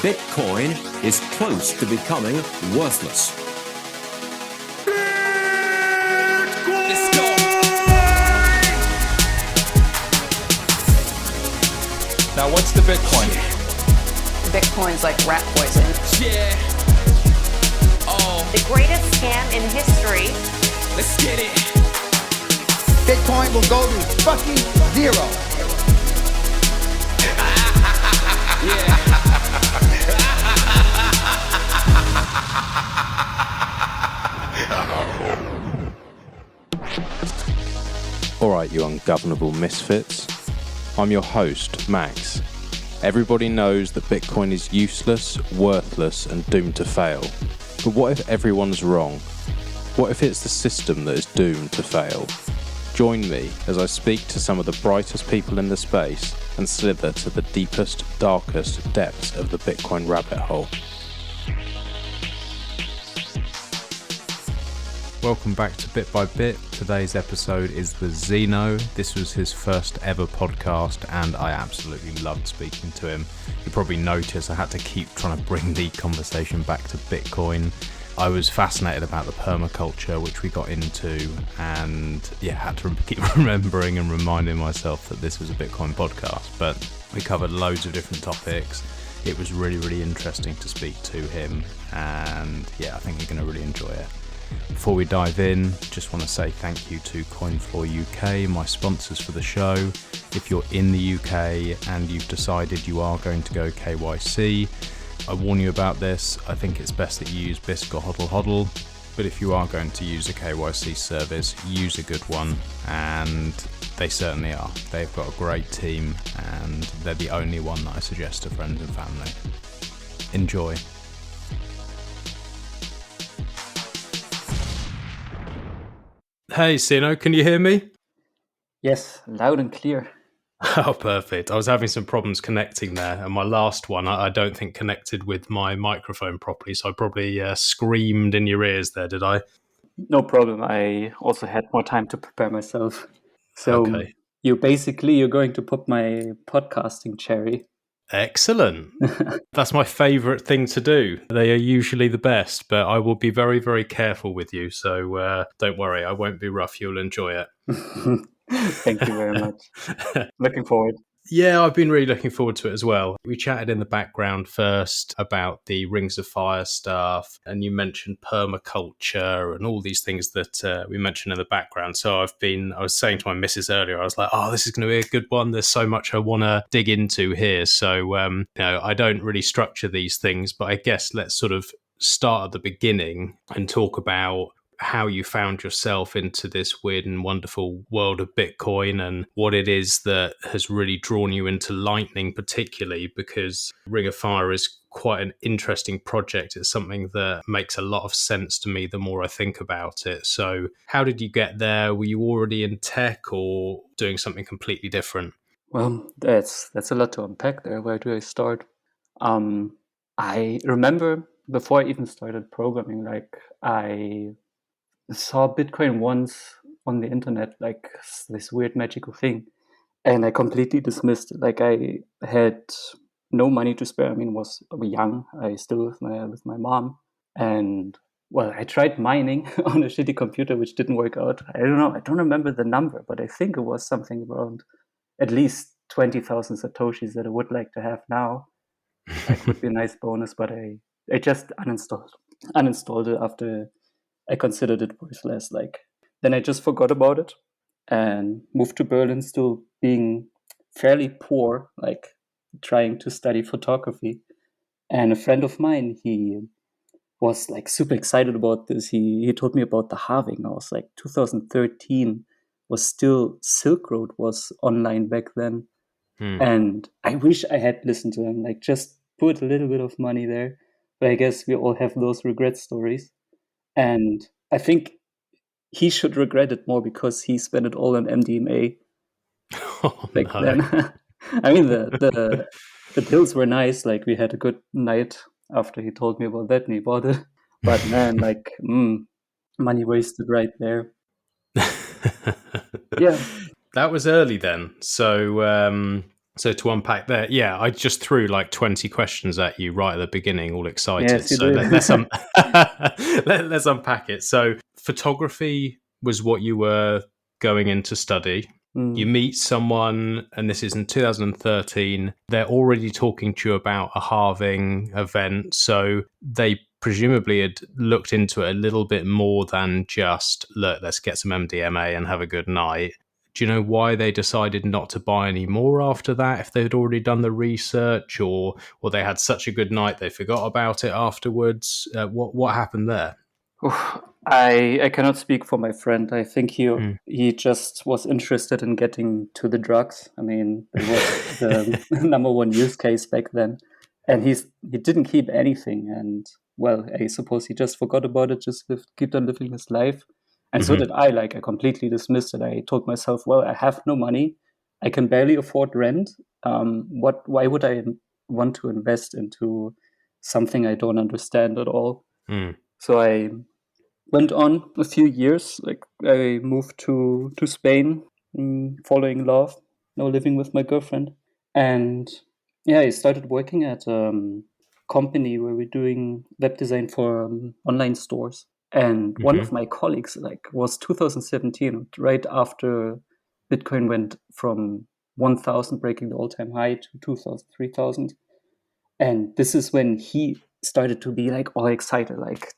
Bitcoin is close to becoming worthless. Let's go. Now, what's the Bitcoin? Bitcoin's like rat poison. Yeah. Oh, The greatest scam in history. let's get it. Bitcoin will go to fucking zero. Yeah. Alright, you ungovernable misfits. I'm your host, Max. Everybody knows that Bitcoin is useless, worthless, and doomed to fail. But what if everyone's wrong? What if it's the system that is doomed to fail? Join me as I speak to some of the brightest people in the space and slither to the deepest, darkest depths of the Bitcoin rabbit hole. Welcome back to Bit by Bit. Today's episode is with Czino. This was his first ever podcast and I absolutely loved speaking to him. You probably noticed I had to keep trying to bring the conversation back to Bitcoin. I was fascinated about the permaculture, which we got into, and had to keep remembering and reminding myself that this was a Bitcoin podcast. But we covered loads of different topics. It was really, really interesting to speak to him, and I think you're going to really enjoy it. Before we dive in, just want to say thank you to CoinFloor UK, my sponsors for the show. If you're in the UK and you've decided you are going to go KYC, I warn you about this. I think it's best that you use Bisq or Hodl Hodl, but if you are going to use a KYC service, use a good one, and they certainly are. They've got a great team, and they're the only one that I suggest to friends and family. Enjoy. Hey, Czino, can you hear me? Yes, loud and clear. Oh, perfect. I was having some problems connecting there, and my last one, I don't think connected with my microphone properly, so I probably screamed in your ears there, did I? No problem. I also had more time to prepare myself. So Okay. you're going to pop my podcasting cherry. Excellent. That's my favourite thing to do. They are usually the best, but I will be very, very careful with you, so don't worry, I won't be rough. You'll enjoy it. Thank you very much. Looking forward. Yeah, I've been really looking forward to it as well. We chatted in the background first about the Rings of Fire stuff, and you mentioned permaculture and all these things that we mentioned in the background. So I was saying to my missus earlier, I was like, oh, this is going to be a good one. There's so much I want to dig into here. So, I don't really structure these things, but I guess let's sort of start at the beginning and talk about how you found yourself into this weird and wonderful world of Bitcoin and what it is that has really drawn you into Lightning, particularly because Ring of Fire is quite an interesting project. It's something that makes a lot of sense to me the more I think about it. So how did you get there? Were you already in tech or doing something completely different? Well, that's a lot to unpack there. Where do I start? I remember before I even started programming, like I saw Bitcoin once on the internet, like this weird magical thing, and I completely dismissed it. Like I had no money to spare. I mean, was young. I still with my mom, and well, I tried mining on a shitty computer, which didn't work out. I don't know. I don't remember the number, but I think it was something around at least 20,000 satoshis that I would like to have now. That would be a nice bonus, but I just uninstalled it after I considered it worthless. Like then I just forgot about it and moved to Berlin, still being fairly poor, like trying to study photography. And a friend of mine, he was like super excited about this. He told me about the halving. I was like 2013 was still Silk Road was online back then. And I wish I had listened to him, like just put a little bit of money there. But I guess we all have those regret stories. And I think he should regret it more because he spent it all on MDMA back then. I mean, the pills were nice. Like we had a good night after he told me about that and he bought it. But man, like money wasted right there. Yeah. That was early then. So So to unpack that, yeah, I just threw like 20 questions at you right at the beginning, all excited. Yes, you So did. let's unpack it. So photography was what you were going in to study. You meet someone, and this is in 2013. They're already talking to you about a halving event. So they presumably had looked into it a little bit more than just, look, let's get some MDMA and have a good night. Do you know why they decided not to buy any more after that? If they'd already done the research, or they had such a good night they forgot about it afterwards? What happened there? Oof, I cannot speak for my friend. I think he just was interested in getting to the drugs. I mean, it was the number one use case back then, and he didn't keep anything. And well, I suppose he just forgot about it. Just kept on living his life, and so did I. Like I completely dismissed it. I told myself, well, I have no money. I can barely afford rent. Why would I want to invest into something I don't understand at all? So I went on a few years. Like I moved to Spain, following love, now living with my girlfriend, and yeah, I started working at a company where we're doing web design for online stores. And one of my colleagues, like, was 2017, right after Bitcoin went from 1,000, breaking the all-time high, to 2,000, 3,000. And this is when he started to be like all excited, like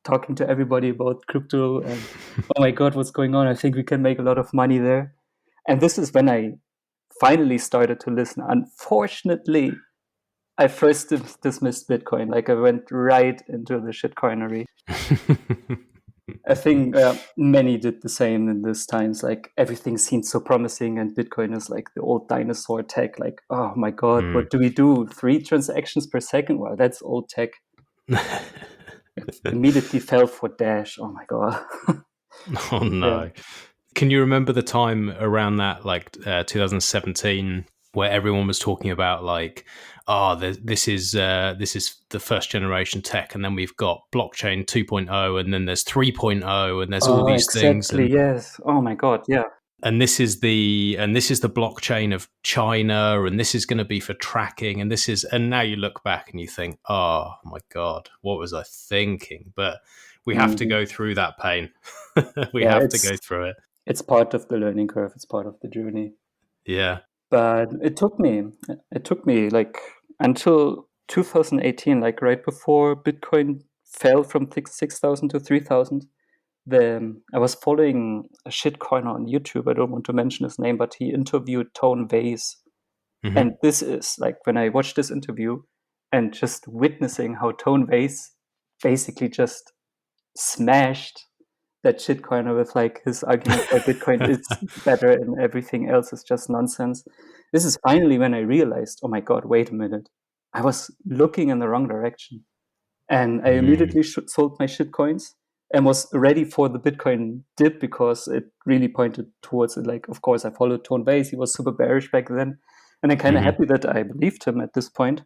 talking to everybody about crypto and oh my god, what's going on? I think we can make a lot of money there. And this is when I finally started to listen. Unfortunately, I first dismissed Bitcoin. Like I went right into the shitcoinery. I think many did the same in these times. Like everything seemed so promising, and Bitcoin is like the old dinosaur tech. Like, oh my god, what do we do? 3 transactions per second? Well, that's old tech. Immediately fell for Dash. Oh my god. Oh no. Yeah. Can you remember the time around that, like 2017, where everyone was talking about like, oh, this is the first generation tech, and then we've got blockchain 2.0, and then there's 3.0, and there's all these things. Exactly. Yes. Oh my god. Yeah. And this is the blockchain of China, and this is going to be for tracking, and now you look back and you think, oh my god, what was I thinking? But we have to go through that pain. We have to go through it. It's part of the learning curve. It's part of the journey. Yeah. But it took me like until 2018, like right before Bitcoin fell from 6,000 to 3,000. I was following a shitcoiner on YouTube. I don't want to mention his name, but he interviewed Tone Vase. And this is like when I watched this interview and just witnessing how Tone Vase basically just smashed that shitcoiner with like his argument that Bitcoin is better and everything else is just nonsense. This is finally when I realized, oh my god, wait a minute. I was looking in the wrong direction. And I immediately sold my shitcoins and was ready for the Bitcoin dip because it really pointed towards it. Like, of course, I followed Tone Vase. He was super bearish back then. And I'm kind of happy that I believed him at this point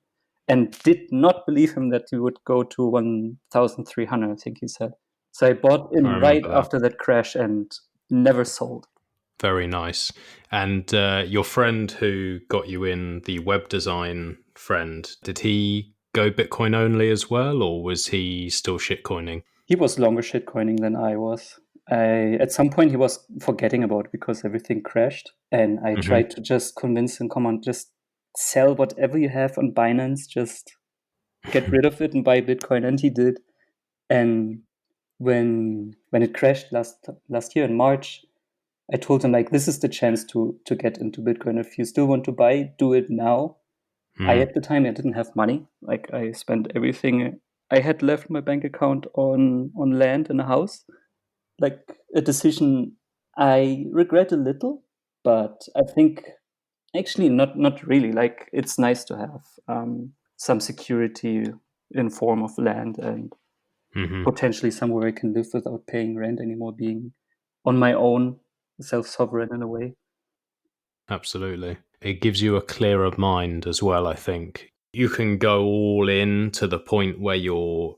and did not believe him that he would go to 1,300, I think he said. So I bought in right after that crash and never sold. Very nice. And your friend who got you in, the web design friend, did he go Bitcoin only as well, or was he still shitcoining? He was longer shitcoining than I was. At some point he was forgetting about it because everything crashed, and I tried to just convince him, come on, just sell whatever you have on Binance, just get rid of it and buy Bitcoin, and he did. And when it crashed last year in March, I told him, like, this is the chance to get into Bitcoin. If you still want to buy, do it now. At the time, I didn't have money. Like, I spent everything I had left in my bank account on land and a house. Like, a decision I regret a little, but I think actually not really. Like, it's nice to have some security in form of land and potentially somewhere I can live without paying rent anymore, being on my own, self-sovereign in a way. Absolutely. It gives you a clearer mind as well, I think. You can go all in to the point where you're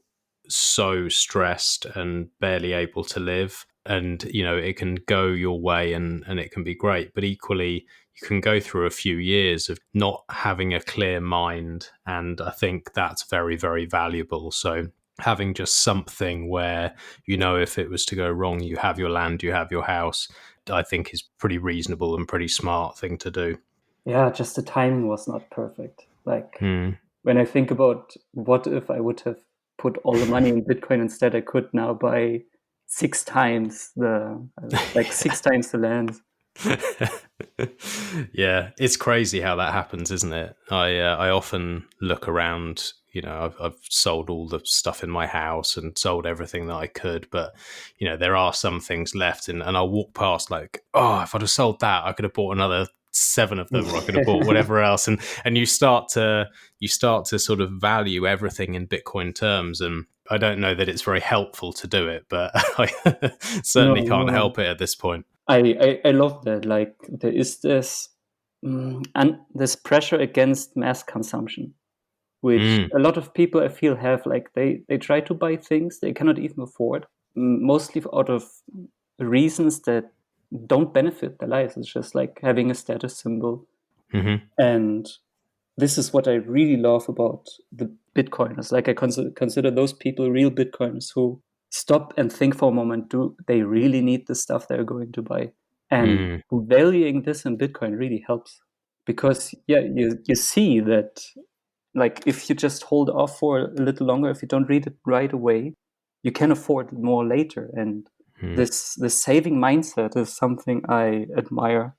so stressed and barely able to live. and it can go your way and it can be great, but equally you can go through a few years of not having a clear mind, and I think that's very, very valuable. So having just something where if it was to go wrong, you have your land, you have your house, I think is pretty reasonable and pretty smart thing to do. Yeah, just the timing was not perfect. Like when I think about what if I would have put all the money in Bitcoin instead, I could now buy 6 times the land. Yeah, it's crazy how that happens, isn't it? I often look around. I've sold all the stuff in my house and sold everything that I could, but there are some things left, and I'll walk past like, oh, if I'd have sold that, I could have bought another 7 of them, or I could have bought whatever else, and you start to sort of value everything in Bitcoin terms, and I don't know that it's very helpful to do it, but I certainly can't help it at this point. I love that. Like there is this and this pressure against mass consumption, which a lot of people I feel have. Like they try to buy things they cannot even afford, mostly out of reasons that don't benefit their lives. It's just like having a status symbol. And this is what I really love about the Bitcoiners. Like I consider those people real Bitcoiners who stop and think for a moment, do they really need the stuff they're going to buy? And valuing this in Bitcoin really helps, because you see that, like, if you just hold off for a little longer, if you don't read it right away, you can afford more later. And this saving mindset is something I admire.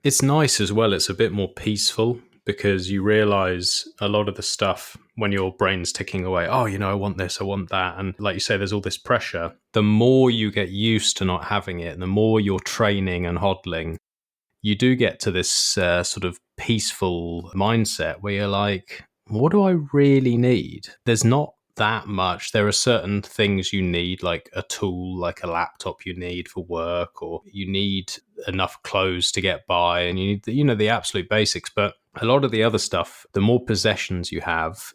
It's nice as well. It's a bit more peaceful, because you realize a lot of the stuff when your brain's ticking away, oh, I want this, I want that. And like you say, there's all this pressure. The more you get used to not having it, and the more you're training and hodling, you do get to this sort of peaceful mindset where you're like, what do I really need? There's not that much. There are certain things you need, like a tool, like a laptop you need for work, or you need enough clothes to get by, and you need the absolute basics. But a lot of the other stuff, the more possessions you have,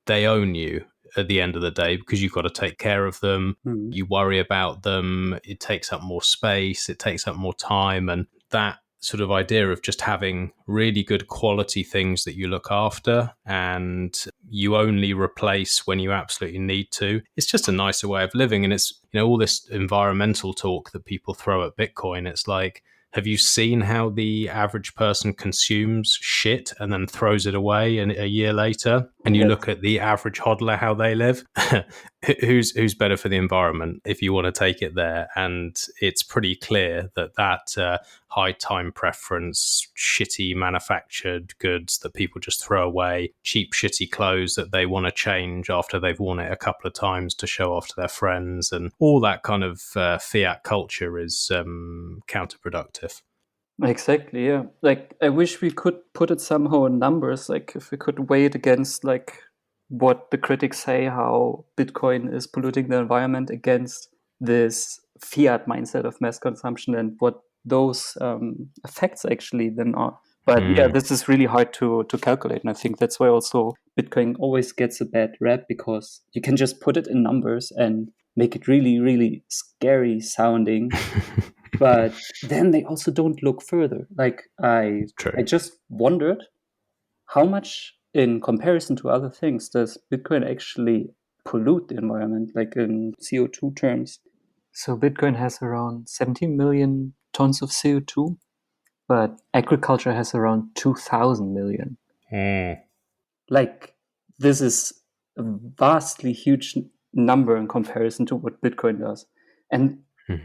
they own you at the end of the day, because you've got to take care of them. You worry about them. It takes up more space. It takes up more time. And that sort of idea of just having really good quality things that you look after and you only replace when you absolutely need to, it's just a nicer way of living. And it's, all this environmental talk that people throw at Bitcoin, it's like, have you seen how the average person consumes shit and then throws it away a year later? And you look at the average hodler, how they live. Who's better for the environment, if you want to take it there? And it's pretty clear that high time preference, shitty manufactured goods that people just throw away, cheap, shitty clothes that they want to change after they've worn it a couple of times to show off to their friends, and all that kind of fiat culture is counterproductive. Exactly, yeah. Like, I wish we could put it somehow in numbers, like if we could weigh it against like what the critics say, how Bitcoin is polluting the environment, against this fiat mindset of mass consumption, and what those effects actually then are. But yeah, this is really hard to calculate. And I think that's why also Bitcoin always gets a bad rap, because you can just put it in numbers and make it really, really scary sounding. But then they also don't look further. Like I just wondered, how much in comparison to other things does Bitcoin actually pollute the environment, like in CO2 terms? So Bitcoin has around 17 million tons of CO2, but agriculture has around 2,000 million. Like, this is a vastly huge number in comparison to what Bitcoin does. And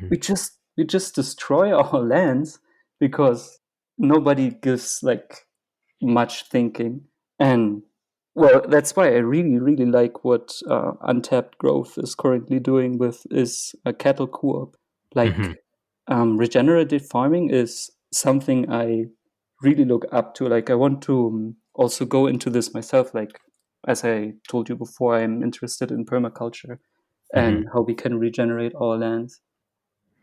we just destroy our lands because nobody gives like much thinking. And well, that's why I really, really like what Untapped Growth is currently doing with is a cattle co-op. Like, regenerative farming is something I really look up to. Like, I want to also go into this myself. Like, as I told you before, I'm interested in permaculture and how we can regenerate our lands.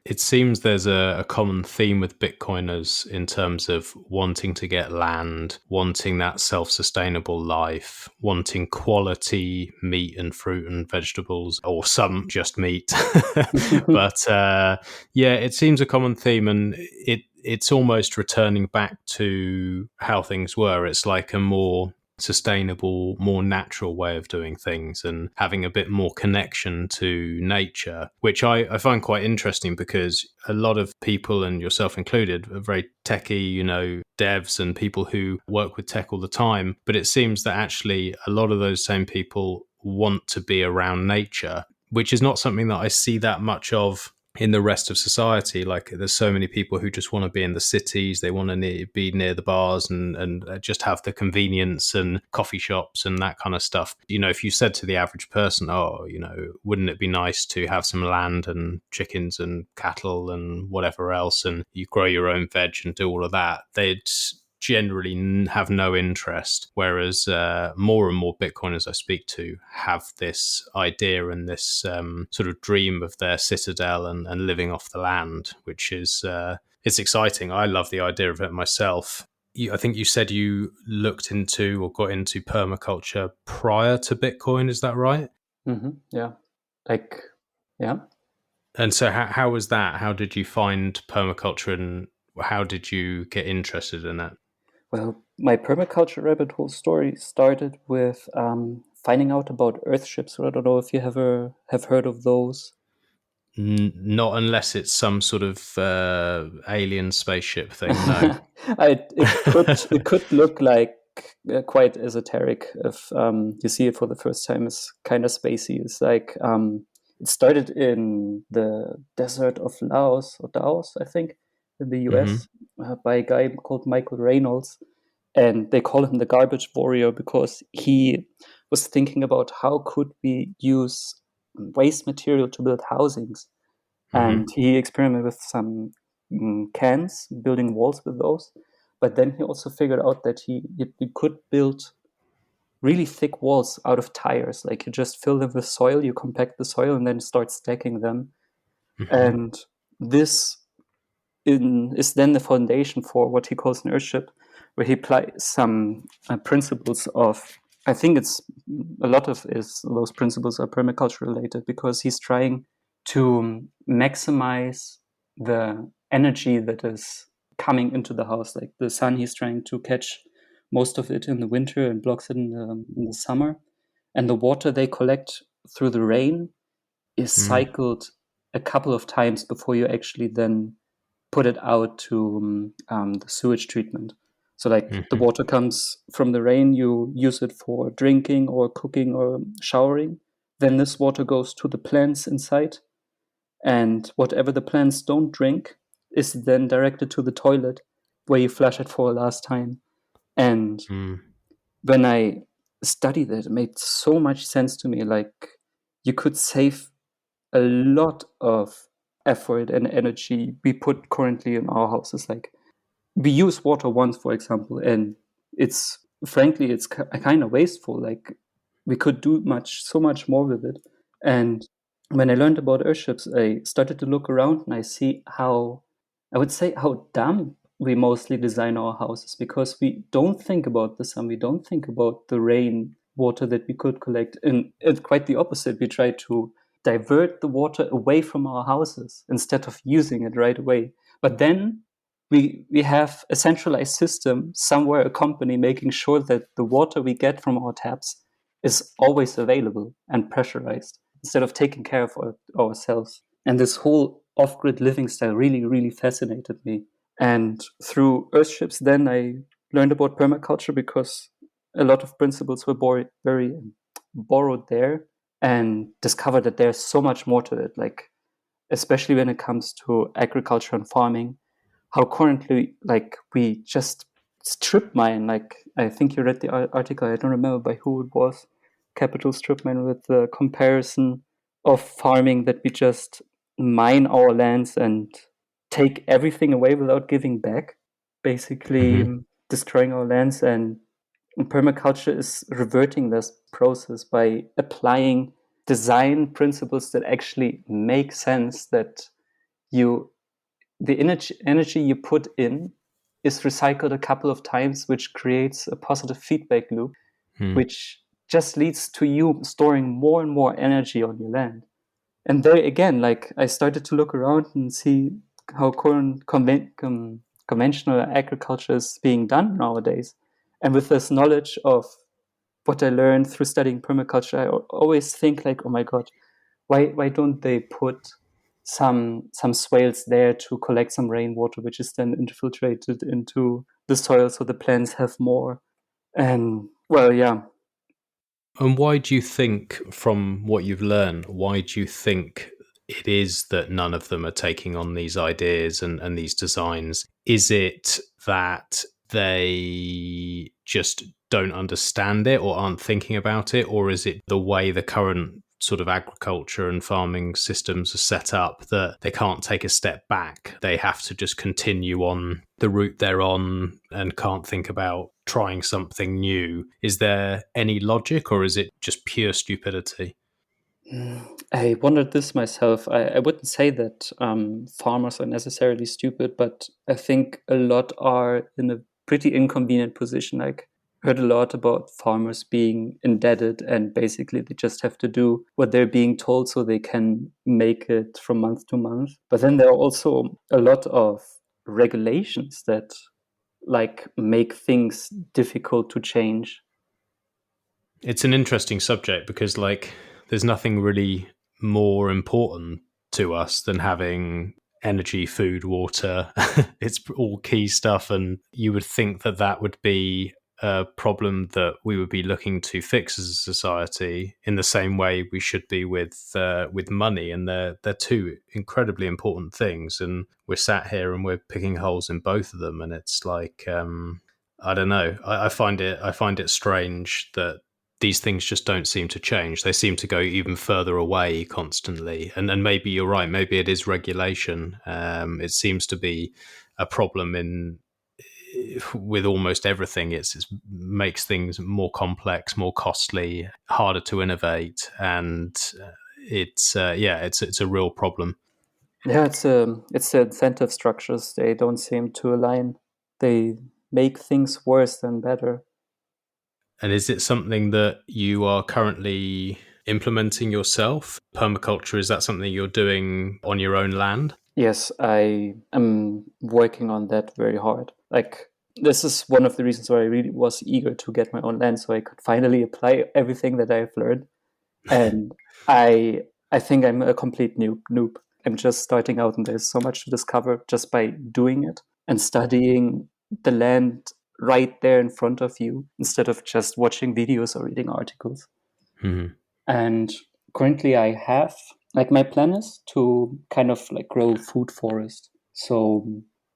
It seems there's a common theme with Bitcoiners in terms of wanting to get land, wanting that self-sustainable life, wanting quality meat and fruit and vegetables, or some just meat. But yeah, it seems a common theme, and it's almost returning back to how things were. It's like a more sustainable, more natural way of doing things and having a bit more connection to nature, which I find quite interesting because a lot of people, and yourself included, are very techie, devs and people who work with tech all the time. But it seems that actually a lot of those same people want to be around nature, which is not something that I see that much of in the rest of society. Like there's so many people who just want to be in the cities, they want to be near the bars and just have the convenience and coffee shops and that kind of stuff. If you said to the average person, wouldn't it be nice to have some land and chickens and cattle and whatever else, and you grow your own veg and do all of that, they'd generally have no interest. Whereas more and more Bitcoiners I speak to have this idea and this sort of dream of their citadel and living off the land, which is it's exciting. I love the idea of it myself. I think you said you looked into or got into permaculture prior to Bitcoin. Is that right? Yeah. Yeah. And so how was that? How did you find permaculture and how did you get interested in that? Well, my permaculture rabbit hole story started with finding out about earthships. I don't know if you ever have heard of those. Not unless it's some sort of alien spaceship thing. No, It could look like quite esoteric if you see it for the first time. It's kind of spacey. It's like it started in the desert of Laos, I think, in the US, by a guy called Michael Reynolds. And they call him the garbage warrior because he was thinking about how could we use waste material to build housings. And he experimented with some cans, building walls with those. But then he also figured out that you could build really thick walls out of tires. Like you just fill them with soil, you compact the soil, and then start stacking them. And this is then the foundation for what he calls an earthship, where he applies some principles of, I think it's a lot of those principles are permaculture related, because he's trying to maximize the energy that is coming into the house. Like the sun, he's trying to catch most of it in the winter and blocks it in the summer. And the water they collect through the rain is cycled a couple of times before you actually then put it out to the sewage treatment. So like the water comes from the rain, you use it for drinking or cooking or showering. Then this water goes to the plants inside. And whatever the plants don't drink is then directed to the toilet where you flush it for a last time. And when I studied it, it made so much sense to me. Like you could save a lot of effort and energy we put currently in our houses. Like we use water once, for example, and it's frankly, it's kind of wasteful. Like we could do so much more with it. And when I learned about earthships, I started to look around and I see how dumb we mostly design our houses, because we don't think about the sun, we don't think about the rain water that we could collect. And it's quite the opposite. We try to divert the water away from our houses instead of using it right away. But then we have a centralized system somewhere, a company making sure that the water we get from our taps is always available and pressurized, instead of taking care of ourselves. And this whole off-grid living style really, really fascinated me. And through earthships, then I learned about permaculture, because a lot of principles were very borrowed there, and discovered that there's so much more to it. Like, especially when it comes to agriculture and farming, how currently, like, we just strip mine. Like, I think you read the article, I don't remember by who it was, Capital Strip Mine, with the comparison of farming, that we just mine our lands and take everything away without giving back, basically destroying our lands. And permaculture is reverting this process by applying design principles that actually make sense, that the energy you put in is recycled a couple of times, which creates a positive feedback loop, which just leads to you storing more and more energy on your land. And there again, like I started to look around and see how current conventional agriculture is being done nowadays. And with this knowledge of what I learned through studying permaculture, I always think like, oh my God, why don't they put some swales there to collect some rainwater, which is then infiltrated into the soil so the plants have more? And well, yeah. And why do you think, from what you've learned, why do you think it is that none of them are taking on these ideas and these designs? Is it that they just don't understand it or aren't thinking about it? Or is it the way the current sort of agriculture and farming systems are set up that they can't take a step back? They have to just continue on the route they're on and can't think about trying something new. Is there any logic, or is it just pure stupidity? I wondered this myself. I wouldn't say that farmers are necessarily stupid, but I think a lot are in a pretty inconvenient position. Like, heard a lot about farmers being indebted and basically they just have to do what they're being told so they can make it from month to month. But then there are also a lot of regulations that like make things difficult to change. It's an interesting subject because like there's nothing really more important to us than having energy, food, water. It's all key stuff, and you would think that that would be a problem that we would be looking to fix as a society in the same way we should be with money. And they're two incredibly important things, and we're sat here and we're picking holes in both of them. And it's like I don't know. I find it strange that these things just don't seem to change. They seem to go even further away constantly. And maybe you're right. Maybe it is regulation. It seems to be a problem with almost everything. It makes things more complex, more costly, harder to innovate, and it's a real problem. Yeah, it's the incentive structures. They don't seem to align. They make things worse than better. And is it something that you are currently implementing yourself? Permaculture, is that something you're doing on your own land? Yes, I am working on that very hard. Like, this is one of the reasons why I really was eager to get my own land, so I could finally apply everything that I've learned. And I think I'm a complete noob. I'm just starting out, and there's so much to discover just by doing it and studying the land right there in front of you instead of just watching videos or reading articles. Mm-hmm. And currently I have, like, my plan is to kind of like grow food forest. So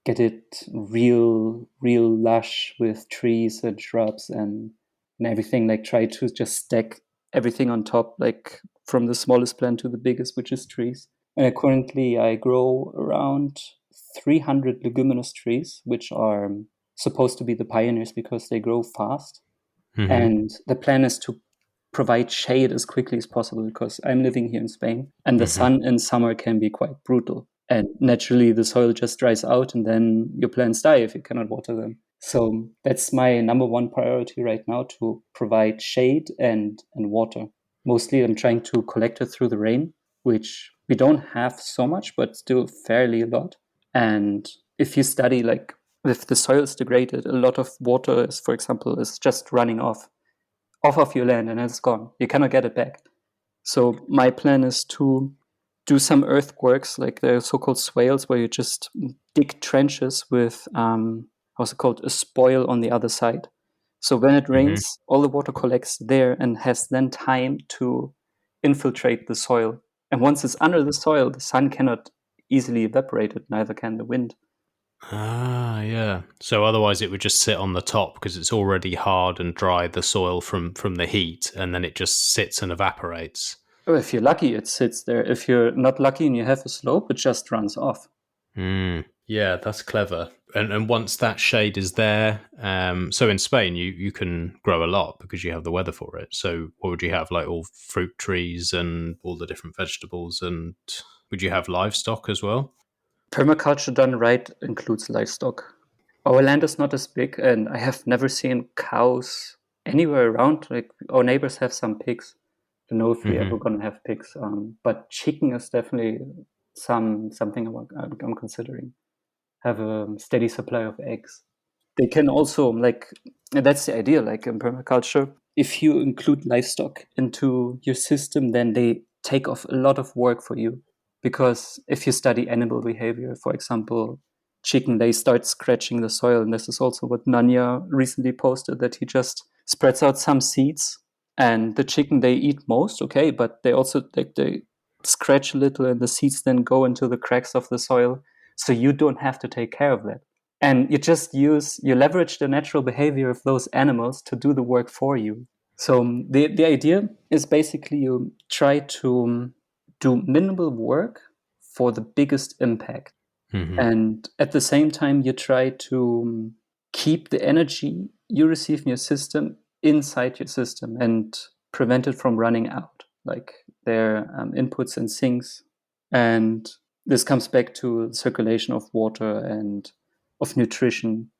get it real lush with trees and shrubs and everything, like try to just stack everything on top, like from the smallest plant to the biggest, which is trees. And currently I grow around 300 leguminous trees, which are supposed to be the pioneers because they grow fast. Mm-hmm. And the plan is to provide shade as quickly as possible because I'm living here in Spain and the sun in summer can be quite brutal. And naturally the soil just dries out and then your plants die if you cannot water them. So that's my number one priority right now, to provide shade and water. Mostly I'm trying to collect it through the rain, which we don't have so much, but still fairly a lot. And if you study, like, if the soil is degraded, a lot of water is, for example, is just running off of your land and it's gone. You cannot get it back. So my plan is to do some earthworks, like the so-called swales, where you just dig trenches with, how's it called, a spoil on the other side. So when it rains, all the water collects there and has then time to infiltrate the soil. And once it's under the soil, the sun cannot easily evaporate it, neither can the wind. Ah, yeah. So otherwise it would just sit on the top because it's already hard and dry, the soil from the heat, and then it just sits and evaporates. If you're lucky, it sits there. If you're not lucky and you have a slope, it just runs off. Yeah, that's clever. And once that shade is there, so in Spain you can grow a lot because you have the weather for it. So what would you have, like all fruit trees and all the different vegetables, and would you have livestock as well? Permaculture done right includes livestock. Our land is not as big, and I have never seen cows anywhere around. Like, our neighbors have some pigs. I don't know if we're ever gonna have pigs. But chicken is definitely something I'm considering. Have a steady supply of eggs. They can also, like, and that's the idea, like in permaculture, if you include livestock into your system, then they take off a lot of work for you. Because if you study animal behavior, for example, chicken, they start scratching the soil. And this is also what Nanya recently posted, that he just spreads out some seeds, and the chicken, they eat most, okay, but they also, like, they scratch a little, and the seeds then go into the cracks of the soil. So you don't have to take care of that. And you leverage the natural behavior of those animals to do the work for you. So the idea is basically you try to do minimal work for the biggest impact. And at the same time, you try to keep the energy you receive in your system inside your system and prevent it from running out, like their inputs and sinks. And this comes back to circulation of water and of nutrition,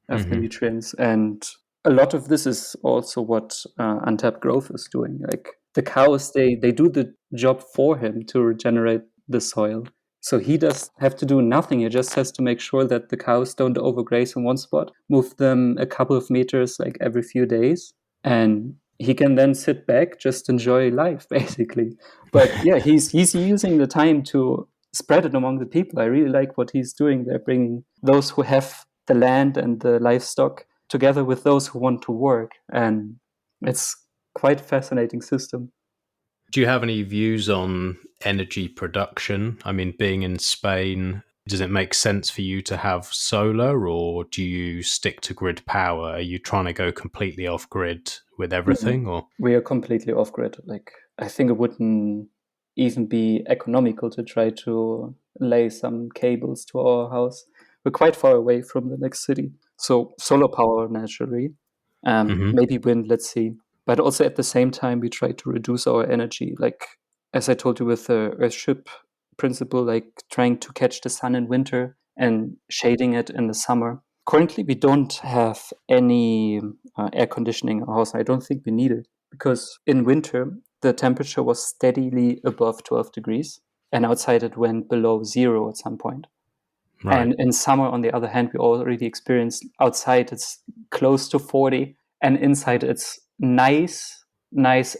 of the nutrients. And a lot of this is also what untapped growth is doing. Like, the cows, they do the job for him to regenerate the soil. So he does have to do nothing. He just has to make sure that the cows don't overgraze in one spot, move them a couple of meters like every few days, and he can then sit back, just enjoy life, basically. But yeah, he's using the time to spread it among the people. I really like what he's doing there, bringing those who have the land and the livestock together with those who want to work. And it's quite a fascinating system. Do you have any views on energy production? I mean, being in Spain, does it make sense for you to have solar, or do you stick to grid power? Are you trying to go completely off grid with everything? Or we are completely off grid. Like, I think it wouldn't even be economical to try to lay some cables to our house. We're quite far away from the next city. So solar power, naturally. Maybe wind, let's see. But also at the same time, we try to reduce our energy. Like, as I told you with the Earthship principle, like trying to catch the sun in winter and shading it in the summer. Currently, we don't have any air conditioning in our house. I don't think we need it, because in winter, the temperature was steadily above 12 degrees, and outside it went below zero at some point. right. And in summer, on the other hand, we already experienced outside it's close to 40, and inside it's nice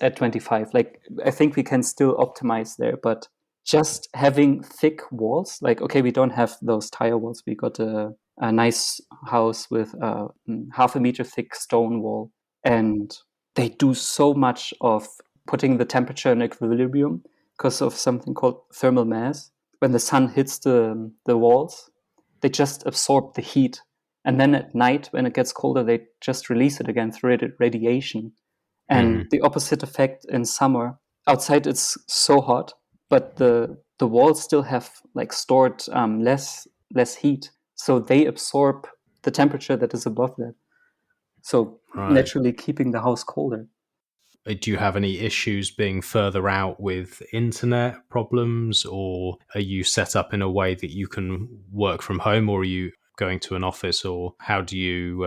at 25. Like, I think we can still optimize there, but just having thick walls, like, okay, we don't have those tire walls. We got a nice house with a half a meter thick stone wall, and they do so much of putting the temperature in equilibrium because of something called thermal mass. When the sun hits the walls, they just absorb the heat. And then at night, when it gets colder, they just release it again through radiation. And the opposite effect in summer. Outside, it's so hot, but the walls still have like stored less heat. So they absorb the temperature that is above that. So naturally keeping the house colder. Do you have any issues being further out with internet problems, or are you set up in a way that you can work from home, or are you going to an office, or how do you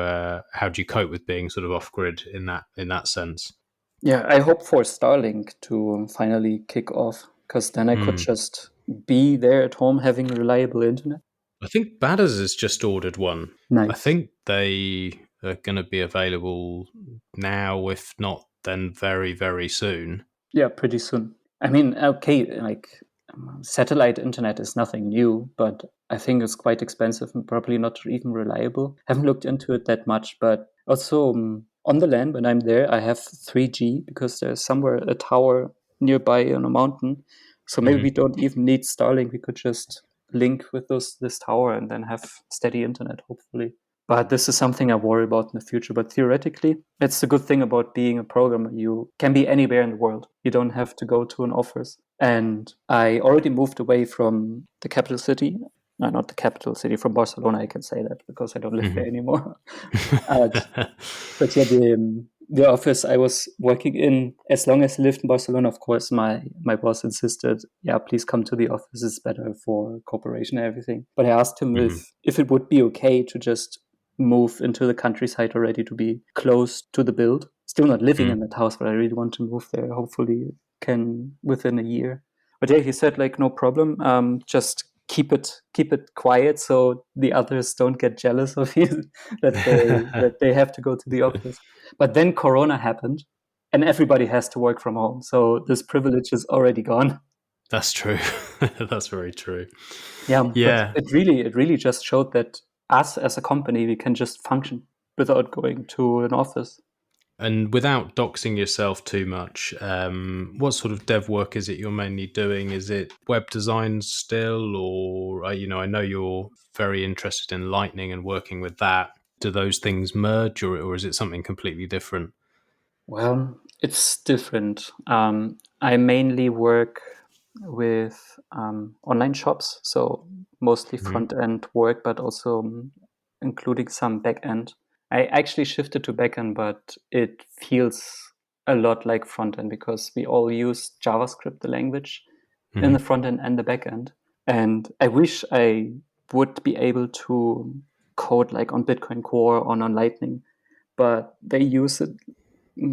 cope with being sort of off grid in that sense? Yeah, I hope for Starlink to finally kick off, because then I could just be there at home having reliable internet. I think Badders has just ordered one. Nice. I think they are going to be available now, if not then very, very soon. Yeah, pretty soon. I mean, okay, like satellite internet is nothing new, but I think it's quite expensive and probably not even reliable. Haven't looked into it that much, but also on the land when I'm there, I have 3G because there's somewhere a tower nearby on a mountain. So maybe we don't even need Starlink. We could just link with this tower and then have steady internet, hopefully. But this is something I worry about in the future. But theoretically, it's the good thing about being a programmer. You can be anywhere in the world. You don't have to go to an office. And I already moved away from the capital city. No, not the capital city, from Barcelona. I can say that because I don't live there anymore. But yeah, the office I was working in, as long as I lived in Barcelona, of course, my boss insisted, yeah, please come to the office. It's better for cooperation and everything. But I asked him if it would be okay to just move into the countryside already, to be close to the build. Still not living in that house, but I really want to move there. Hopefully can within a year. But yeah, he said like, no problem. Just keep it quiet so the others don't get jealous of you that they have to go to the office. But then Corona happened and everybody has to work from home. So this privilege is already gone. That's true. That's very true. Yeah. Yeah. But it really just showed that us as a company, we can just function without going to an office. And without doxing yourself too much, what sort of dev work is it you're mainly doing? Is it web design still, or I know you're very interested in Lightning and working with that. Do those things merge, or is it something completely different? Well, it's different. I mainly work with online shops, so mostly front end work, but also including some back end. I actually shifted to backend, but it feels a lot like front end because we all use JavaScript, the language, in the front end and the back end. And I wish I would be able to code like on Bitcoin Core or on Lightning, but they use a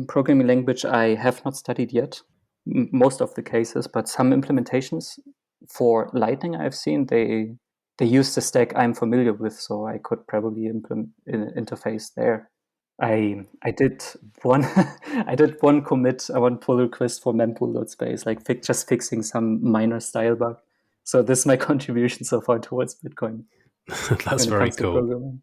programming language I have not studied yet, most of the cases, but some implementations for Lightning I've seen, they use the stack I'm familiar with, so I could probably interface there. I did one I did one commit, one pull request for mempool.space, like just fixing some minor style bug. So this is my contribution so far towards Bitcoin. That's when it very comes to cool. programming.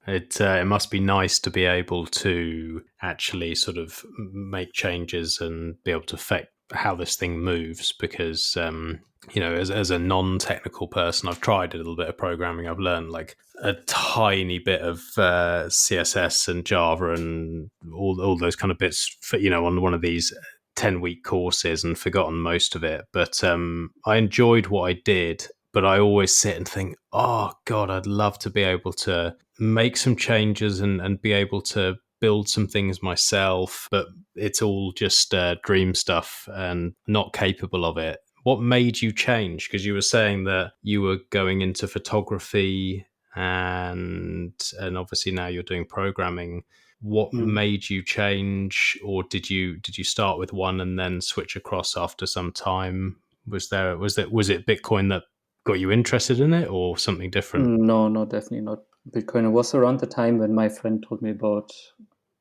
It must be nice to be able to actually sort of make changes and be able to affect how this thing moves, because as a non-technical person, I've tried a little bit of programming. I've learned like a tiny bit of CSS and Java and all those kind of bits for, on one of these 10-week courses, and forgotten most of it. But I enjoyed what I did. But I always sit and think, oh God, I'd love to be able to make some changes and be able to build some things myself. But it's all just dream stuff and not capable of it. What made you change? Because you were saying that you were going into photography and obviously now you're doing programming. What made you change, or did you start with one and then switch across after some time? Was it Bitcoin that got you interested in it, or something different? No, definitely not Bitcoin. It was around the time when my friend told me about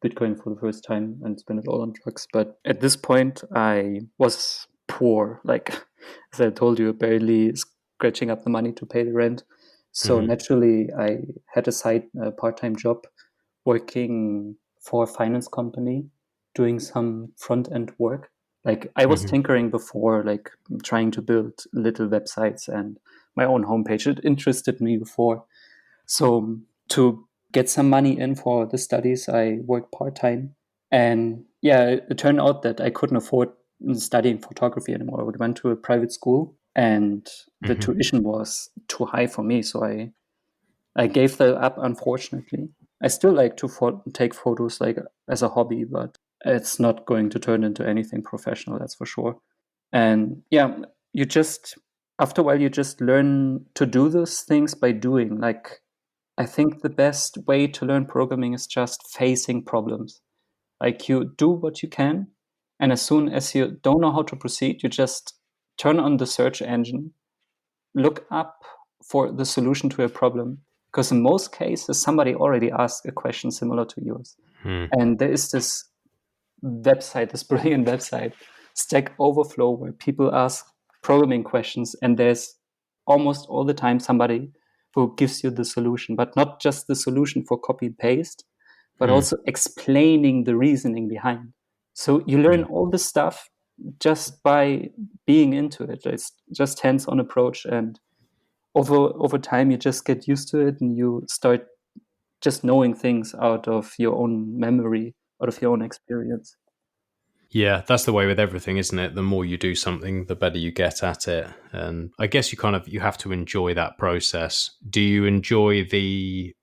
Bitcoin for the first time and spent it all on drugs. But at this point, I was poor. Like, as I told you, barely scratching up the money to pay the rent. So naturally, I had a part-time job working for a finance company, doing some front-end work. Like, I was tinkering before, like trying to build little websites and my own homepage. It interested me before. So to get some money in for the studies, I worked part-time. And yeah, it turned out that I couldn't afford studying photography anymore. I went to a private school and the tuition was too high for me. So I gave that up, unfortunately. I still like to take photos like as a hobby, but it's not going to turn into anything professional, that's for sure. And yeah, after a while, you just learn to do those things by doing. Like, I think the best way to learn programming is just facing problems. Like, you do what you can, and as soon as you don't know how to proceed, you just turn on the search engine, look up for the solution to a problem. Because in most cases, somebody already asked a question similar to yours. And there is this brilliant website, Stack Overflow, where people ask programming questions, and there's almost all the time somebody who gives you the solution, but not just the solution for copy and paste, but also explaining the reasoning behind. So you learn all this stuff just by being into it. It's just hands-on approach, and over time you just get used to it, and you start just knowing things out of your own memory, out of your own experience. Yeah, that's the way with everything, isn't it? The more you do something, the better you get at it. And I guess you have to enjoy that process. Do you enjoy the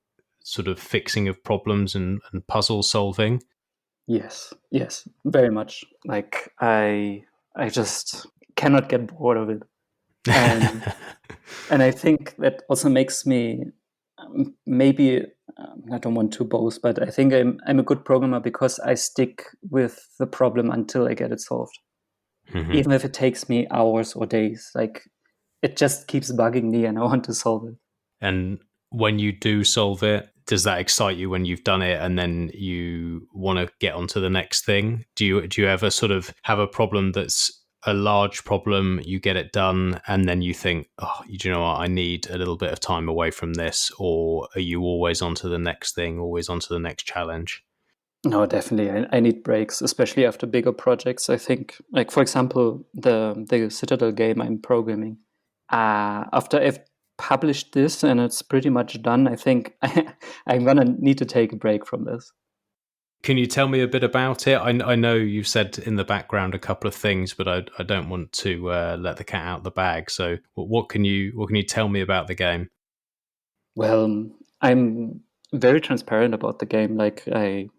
sort of fixing of problems and puzzle solving? Yes, very much. Like I just cannot get bored of it, and and I think that also makes me maybe I don't want to boast, but I think I'm a good programmer because I stick with the problem until I get it solved, even if it takes me hours or days. Like it just keeps bugging me, and I want to solve it. And when you do solve it, does that excite you when you've done it and then you want to get on to the next thing? Do you ever sort of have a problem that's a large problem, you get it done, and then you think, oh, you know what, I need a little bit of time away from this? Or are you always on to the next thing, always on to the next challenge? No, definitely. I need breaks, especially after bigger projects. I think, like for example, the Citadel game I'm programming. After I've published this and it's pretty much done, I think I'm gonna need to take a break from this. Can you tell me a bit about it? I know you've said in the background a couple of things, but I don't want to let the cat out of the bag. So what can you tell me about the game? Well, I'm very transparent about the game. Like I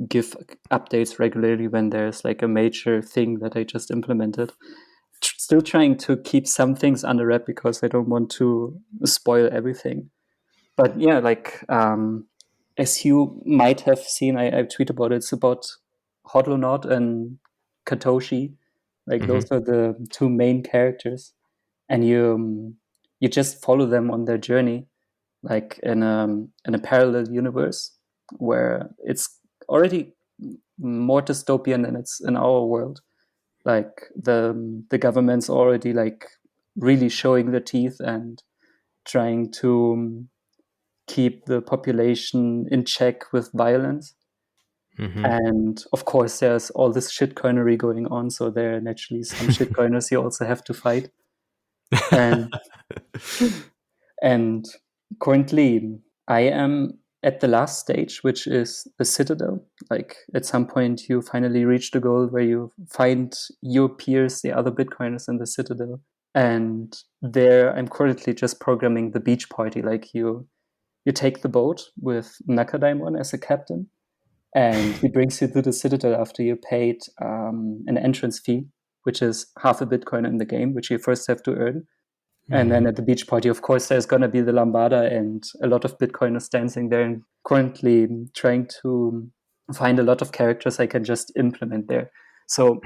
give updates regularly when there's like a major thing that I just implemented. Still trying to keep some things under wrap because I don't want to spoil everything. But yeah, like as you might have seen, I tweet about it. It's about Hodlonaut and Katoshi. Like those are the two main characters, and you just follow them on their journey, like in a parallel universe where it's already more dystopian than it's in our world. Like the government's already like really showing their teeth and trying to keep the population in check with violence. And of course, there's all this shitcoinery going on. So there are naturally some shitcoiners you also have to fight. And and currently, I am at the last stage, which is the Citadel. Like at some point, you finally reach the goal where you find your peers, the other Bitcoiners in the Citadel. And there, I'm currently just programming the beach party. Like you take the boat with Nakadaimon as a captain, and he brings you to the Citadel after you paid an entrance fee, which is half a Bitcoin in the game, which you first have to earn. And then at the beach party, of course, there's going to be the lambada and a lot of Bitcoiners dancing there, and currently trying to find a lot of characters I can just implement there. So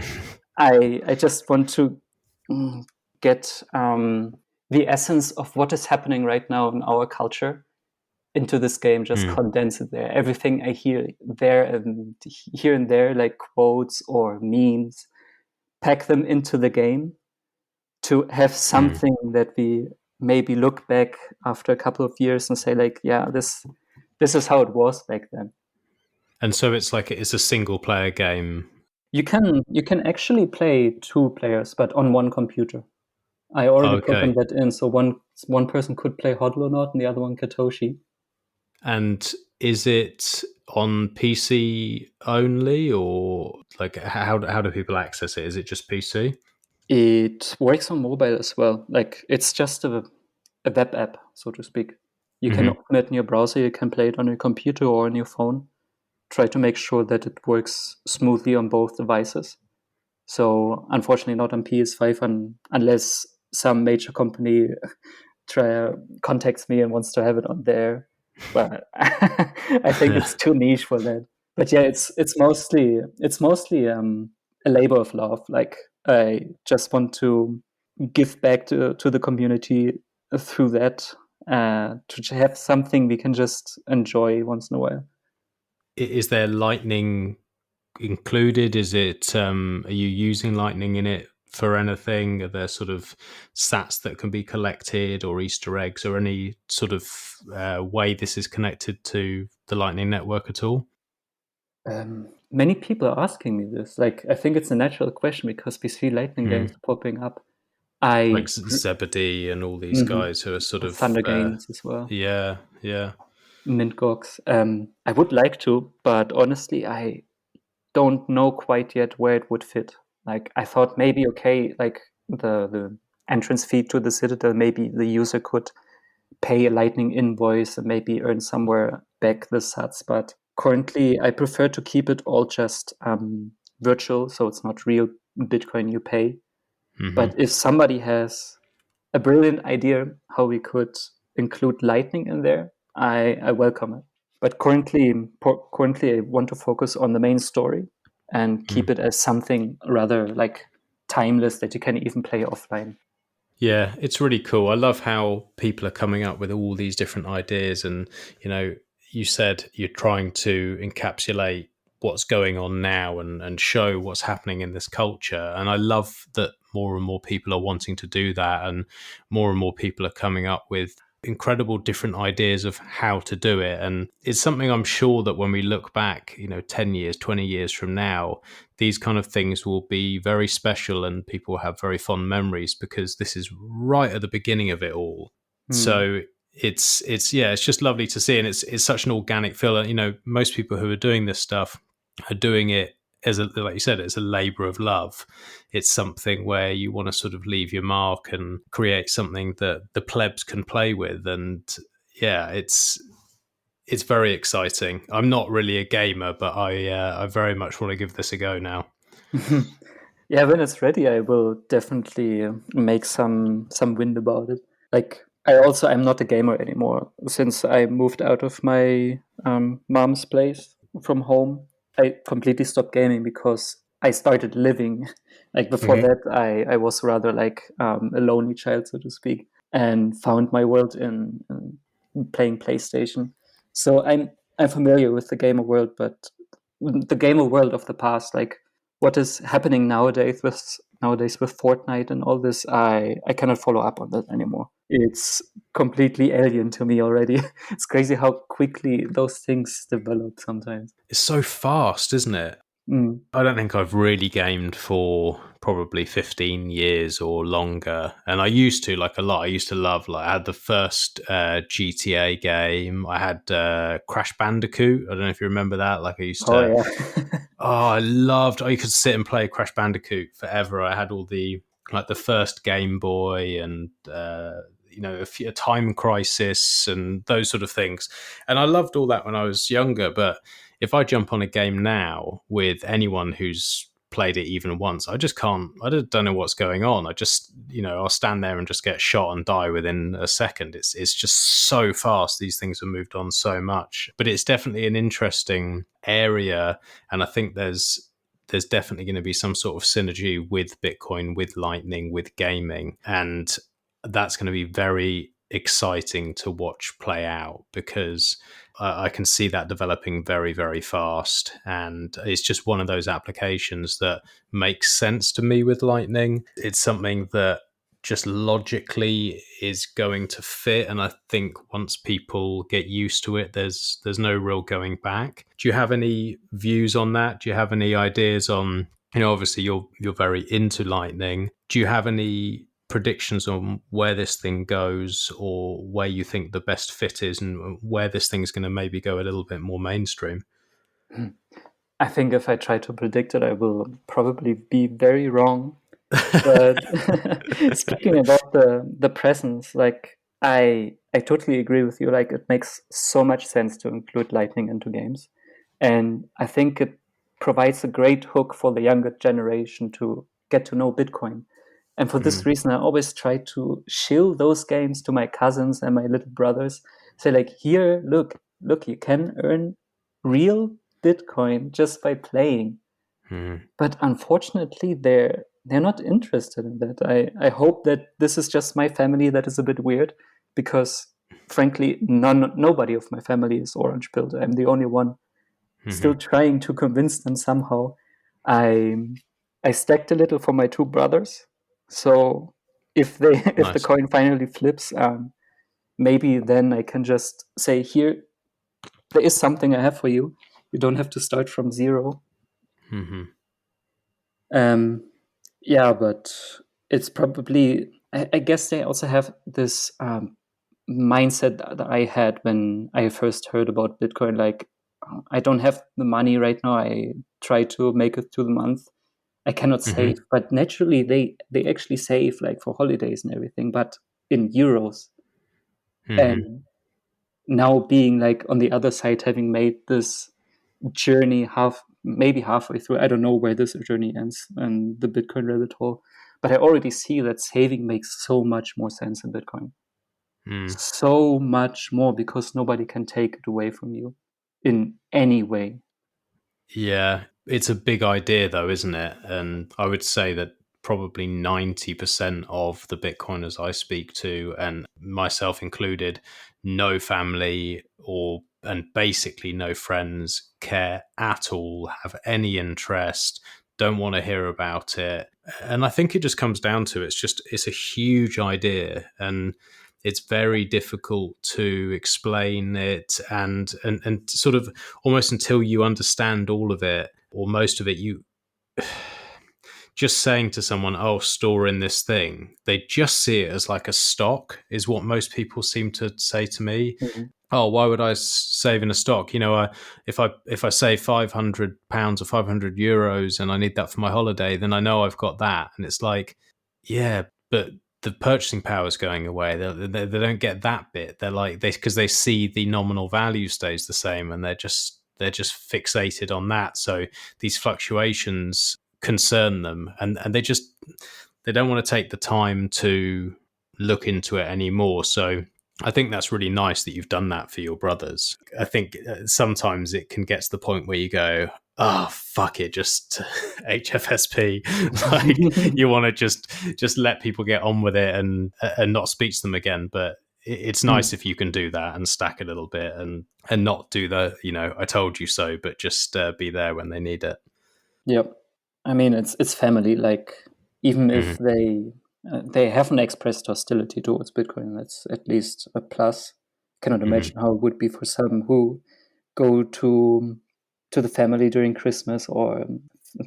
I just want to get the essence of what is happening right now in our culture into this game, just condense it there. Everything I hear there and here and there, like quotes or memes, pack them into the game to have something that we maybe look back after a couple of years and say like, yeah, this is how it was back then. And so it's like it's a single player game. You can actually play two players, but on one computer. I already programmed that in, so one person could play Hodlonaut and the other one Katoshi. And is it on PC only, or like how do people access it? Is it just PC? It works on mobile as well. Like it's just a web app, so to speak. You can open it in your browser, you can play it on your computer or on your phone. Try to make sure that it works smoothly on both devices. So unfortunately not on PS5 unless some major company contacts me and wants to have it on there. But I think it's too niche for that. But yeah, it's mostly a labor of love. Like I just want to give back to the community through that, to have something we can just enjoy once in a while. Is there Lightning included? Is it are you using Lightning in it for anything? Are there sort of sats that can be collected or Easter eggs or any sort of way this is connected to the Lightning Network at all? Many people are asking me this. Like, I think it's a natural question because we see Lightning games popping up. Like Zebedee and all these guys who are sort of Thunder games as well. Yeah. Mintgox. I would like to, but honestly, I don't know quite yet where it would fit. Like, I thought maybe, okay, like the entrance fee to the Citadel, maybe the user could pay a Lightning invoice and maybe earn somewhere back the sats. But currently I prefer to keep it all just virtual, so it's not real Bitcoin you pay. But if somebody has a brilliant idea how we could include Lightning in there, I welcome it. But currently I want to focus on the main story and keep it as something rather like timeless that you can even play offline. Yeah, it's really cool. I love how people are coming up with all these different ideas. And, you said you're trying to encapsulate what's going on now and show what's happening in this culture. And I love that more and more people are wanting to do that. And more people are coming up with incredible different ideas of how to do it. And it's something I'm sure that when we look back, 10 years, 20 years from now, these kind of things will be very special and people will have very fond memories because this is right at the beginning of it all. So it's just lovely to see. And it's such an organic feel. Most people who are doing this stuff are doing it as like you said, it's a labor of love. It's something where you want to sort of leave your mark and create something that the plebs can play with. And yeah, it's very exciting. I'm not really a gamer, but I very much want to give this a go now. Yeah, when it's ready, I will definitely make some wind about it. Like I'm not a gamer anymore since I moved out of my mom's place from home. I completely stopped gaming because I started living. Like before that, I was rather like a lonely child, so to speak, and found my world in playing PlayStation. So I'm familiar with the gamer world, but the gamer world of the past, like what is happening nowadays with Fortnite and all this, I cannot follow up on that anymore. It's completely alien to me already. It's crazy how quickly those things develop sometimes. It's so fast, isn't it? I don't think I've really gamed for probably 15 years or longer. And I used to, like, a lot. I used to love, like, I had the first GTA game. I had Crash Bandicoot. I don't know if you remember that. Like, I used to... Oh, yeah. I could sit and play Crash Bandicoot forever. I had all the first Game Boy and a Time Crisis and those sort of things, and I loved all that when I was younger. But if I jump on a game now with anyone who's played it even once, I just can't. I don't know what's going on. I just, I'll stand there and just get shot and die within a second. It's just so fast. These things have moved on so much. But it's definitely an interesting area, and I think there's definitely going to be some sort of synergy with Bitcoin, with Lightning, with gaming, and that's going to be very exciting to watch play out because I can see that developing very, very fast. And it's just one of those applications that makes sense to me with Lightning. It's something that just logically is going to fit. And I think once people get used to it, there's no real going back. Do you have any views on that? Do you have any ideas on, obviously you're very into Lightning. Do you have any predictions on where this thing goes or where you think the best fit is and where this thing's going to maybe go a little bit more mainstream? I think if I try to predict it, I will probably be very wrong. But speaking about the presence, like I totally agree with you. Like it makes so much sense to include Lightning into games, and I think it provides a great hook for the younger generation to get to know Bitcoin. And for this reason, I always try to shill those games to my cousins and my little brothers. Say like, here, look, you can earn real Bitcoin just by playing. But unfortunately, they're not interested in that. I hope that this is just my family that is a bit weird, because frankly, nobody of my family is orange pilled. I'm the only one still trying to convince them somehow. I stacked a little for my two brothers, so if the coin finally flips, maybe then I can just say, here, there is something I have for you. You don't have to start from zero. Yeah, but it's probably, I guess they also have this mindset that I had when I first heard about Bitcoin. Like, I don't have the money right now. I try to make it through the month. I cannot save, but naturally they actually save, like for holidays and everything, but in euros. And now being like on the other side, having made this journey maybe halfway through. I don't know where this journey ends and the Bitcoin rabbit hole, but I already see that saving makes so much more sense in Bitcoin. So much more, because nobody can take it away from you in any way. Yeah, it's a big idea though, isn't it? And I would say that probably 90% of the Bitcoiners I speak to, and myself included, no family and basically no friends care at all, have any interest, don't want to hear about it. And I think it just comes down to it's a huge idea, and it's very difficult to explain it and sort of almost until you understand all of it or most of it. You just saying to someone, oh, store in this thing, they just see it as like a stock, is what most people seem to say to me. Mm-hmm. Oh, why would I save in a stock? If I save £500 or €500 and I need that for my holiday, then I know I've got that. And it's like, yeah, but the purchasing power is going away. They don't get that bit. They're like, because they see the nominal value stays the same, and they're just fixated on that. So these fluctuations concern them, and they don't want to take the time to look into it anymore. So I think that's really nice that you've done that for your brothers. I think sometimes it can get to the point where you go, oh, fuck it, just HFSP. Like, you want to just let people get on with it and not speak to them again. But it's nice if you can do that and stack a little bit and not do the, I told you so, but just be there when they need it. Yep. I mean, it's family. Like, even if they haven't expressed hostility towards Bitcoin, that's at least a plus. Cannot imagine how it would be for some who go to the family during Christmas or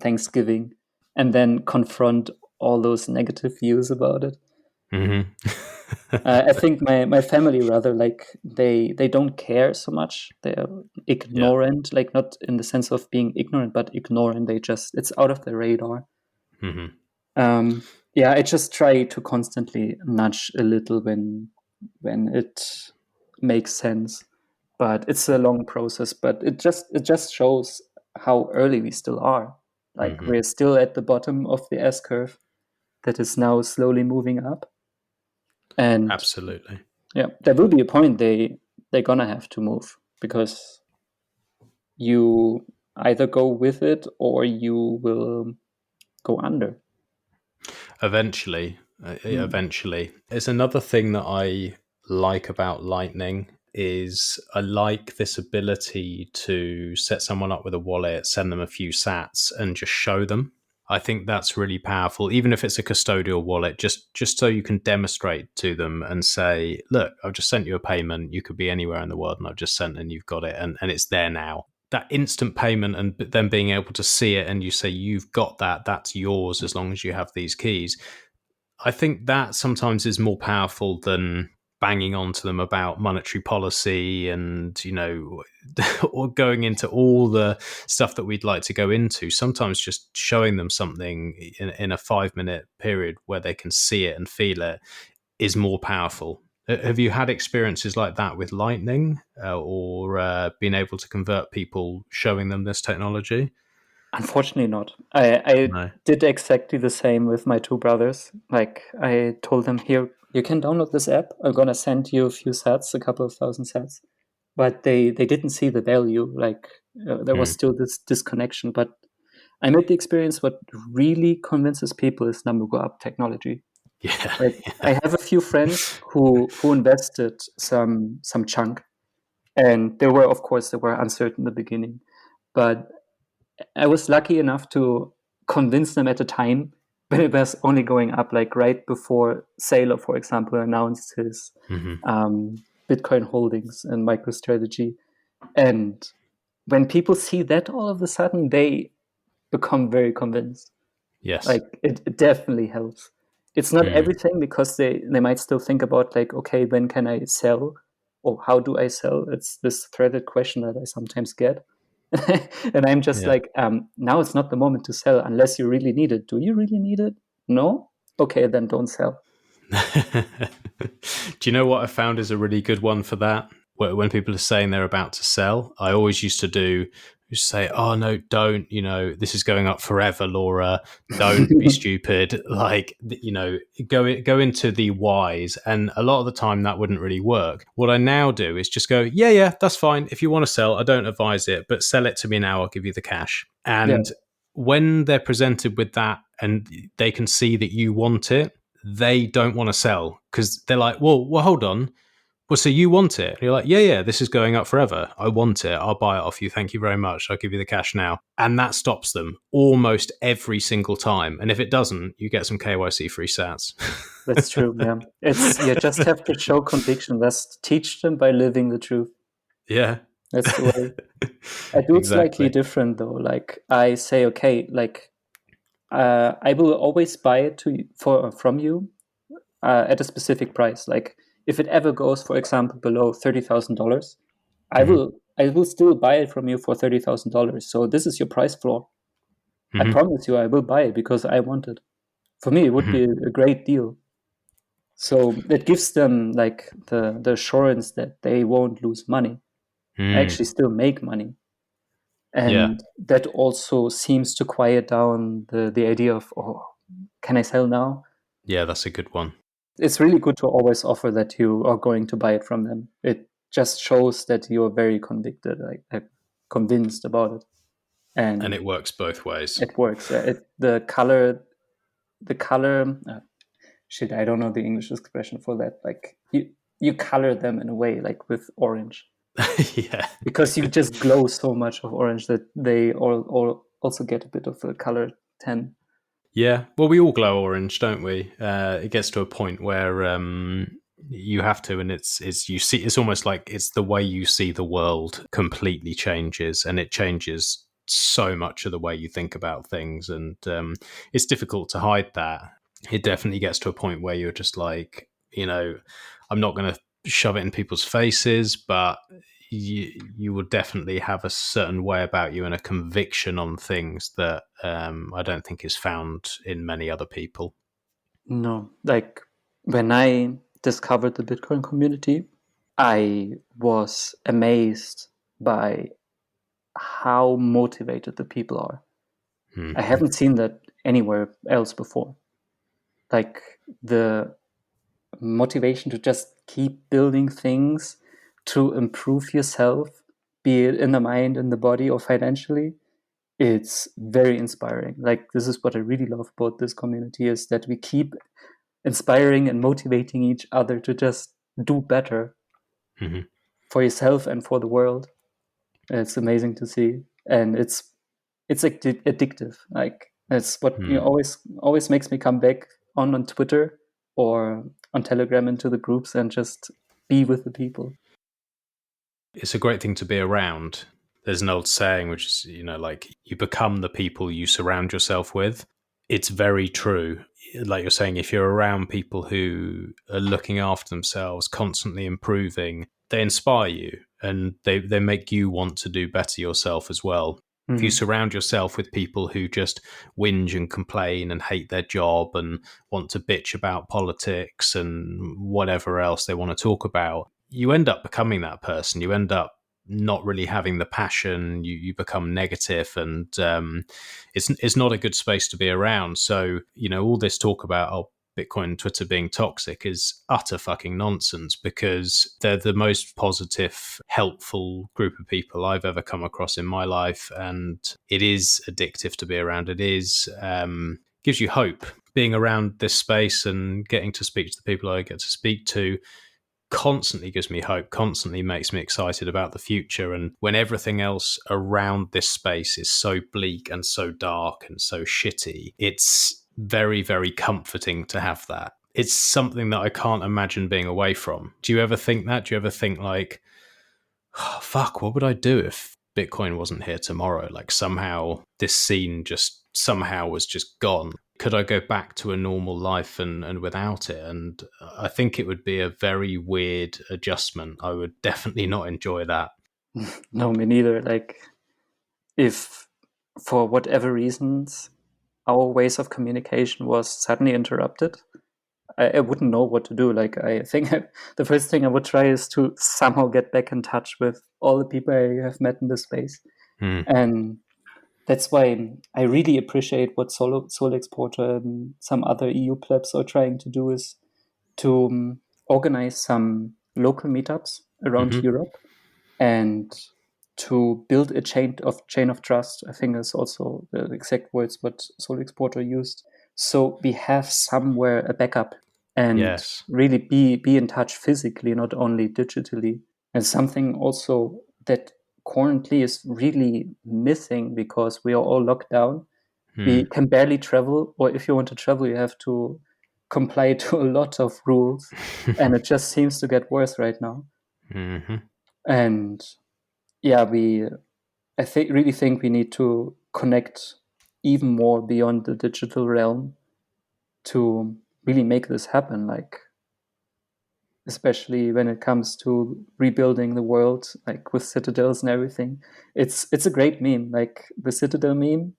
Thanksgiving and then confront all those negative views about it. I think my family rather, like, they don't care so much. They're ignorant, like, not in the sense of being ignorant, but ignorant. It's out of their radar. I just try to constantly nudge a little when it makes sense, but it's a long process. But it just shows how early we still are. Like, we're still at the bottom of the S curve that is now slowly moving up. And absolutely, yeah, there will be a point they're gonna have to move, because you either go with it or you will go under. Eventually. It's another thing that I like about Lightning is I like this ability to set someone up with a wallet, send them a few sats, and just show them. I think that's really powerful, even if it's a custodial wallet, just so you can demonstrate to them and say, look, I've just sent you a payment. You could be anywhere in the world and I've just sent and you've got it, and it's there now. That instant payment and then being able to see it and you say, you've got that's yours as long as you have these keys. I think that sometimes is more powerful than banging on to them about monetary policy and, or going into all the stuff that we'd like to go into. Sometimes just showing them something in a 5-minute period where they can see it and feel it is more powerful. Have you had experiences like that with Lightning or been able to convert people showing them this technology? Unfortunately not. I did exactly the same with my two brothers. Like, I told them, here, you can download this app. I'm going to send you a few sats, a couple of thousand sats. But they didn't see the value. Like, there was still this disconnection. But I made the experience, what really convinces people is number go up technology. Yeah. Like, I have a few friends who invested some chunk. And they were uncertain in the beginning. But I was lucky enough to convince them at a time when it was only going up, like right before Saylor, for example, announced his Bitcoin holdings and MicroStrategy. And when people see that, all of a sudden they become very convinced. Yes. Like, it definitely helps. It's not everything, because they might still think about, like, okay, when can I sell? Or how do I sell? It's this threaded question that I sometimes get. And I'm just like, now it's not the moment to sell unless you really need it. Do you really need it? No? Okay, then don't sell. Do you know what I found is a really good one for that? When people are saying they're about to sell, I always used to do You say, oh no, don't, this is going up forever, Laura. Don't be stupid. Like, go into the whys. And a lot of the time that wouldn't really work. What I now do is just go, yeah, that's fine. If you want to sell, I don't advise it, but sell it to me now. I'll give you the cash. And when they're presented with that and they can see that you want it, they don't want to sell because they're like, well, hold on. Well, so you want it? And you're like, yeah, this is going up forever. I want it. I'll buy it off you. Thank you very much. I'll give you the cash now. And that stops them almost every single time. And if it doesn't, you get some KYC free sats. That's true. Yeah, you just have to show conviction. Let's teach them by living the truth. Yeah, that's the way. I do it slightly different though. Like I say, okay, like I will always buy it from you at a specific price. Like if it ever goes, for example, below $30,000, I will still buy it from you for $30,000. So this is your price floor. I promise you, I will buy it because I want it. For me, it would be a great deal. So it gives them like the assurance that they won't lose money. Actually still make money. And that also seems to quiet down the idea of, oh, can I sell now? Yeah, that's a good one. It's really good to always offer that you are going to buy it from them. It just shows that you are very convicted, like convinced about it. And it works both ways. It works. The color, shit, I don't know the English expression for that. Like you color them in a way, like with orange. Yeah. Because you just glow so much of orange that they all also get a bit of a color tan. Yeah, well, we all glow orange, don't we? It gets to a point where you have to, and it's you see, it's almost like it's the way you see the world completely changes, and it changes so much of the way you think about things, and it's difficult to hide that. It definitely gets to a point where you're just like, I'm not going to shove it in people's faces, but you will definitely have a certain way about you and a conviction on things that I don't think is found in many other people. No, like when I discovered the Bitcoin community, I was amazed by how motivated the people are. I haven't seen that anywhere else before. Like the motivation to just keep building things to improve yourself, be it in the mind, in the body, or financially, it's very inspiring. Like this is what I really love about this community, is that we keep inspiring and motivating each other to just do better for yourself and for the world. It's amazing to see, and it's addictive. Like it's what always makes me come back on Twitter or on Telegram into the groups and just be with the people. It's a great thing to be around. There's an old saying, which is, like you become the people you surround yourself with. It's very true. Like you're saying, if you're around people who are looking after themselves, constantly improving, they inspire you and they make you want to do better yourself as well. If you surround yourself with people who just whinge and complain and hate their job and want to bitch about politics and whatever else they want to talk about, you end up becoming that person. You end up not really having the passion. You become negative, and it's not a good space to be around. So, all this talk about Bitcoin and Twitter being toxic is utter fucking nonsense, because they're the most positive, helpful group of people I've ever come across in my life. And it is addictive to be around. It is, gives you hope. Being around this space and getting to speak to the people I get to speak to constantly gives me hope, constantly makes me excited about the future. And when everything else around this space is so bleak and so dark and so shitty, it's very, very comforting to have that. It's something that I can't imagine being away from. Do you ever think that? Do you ever think like, oh, fuck, what would I do if Bitcoin wasn't here tomorrow? Like somehow this scene just somehow was just gone. Could I go back to a normal life and without it? And I think it would be a very weird adjustment. I would definitely not enjoy that. No, me neither. Like if for whatever reasons our ways of communication was suddenly interrupted, I wouldn't know what to do. Like I think the first thing I would try is to somehow get back in touch with all the people I have met in this space. And that's why I really appreciate what soulexporter and some other EU plebs are trying to do, is to organize some local meetups around Europe and to build a chain of trust. I think is also the exact words what soulexporter used. So we have somewhere a backup and Yes. really be in touch physically, not only digitally. And something also that currently is really missing because we are all locked down. We can barely travel, or if you want to travel, you have to comply to a lot of rules, and it just seems to get worse right now. And yeah, I really think we need to connect even more beyond the digital realm to really make this happen. Like, especially when it comes to rebuilding the world, like with citadels and everything. It's a great meme. Like the Citadel meme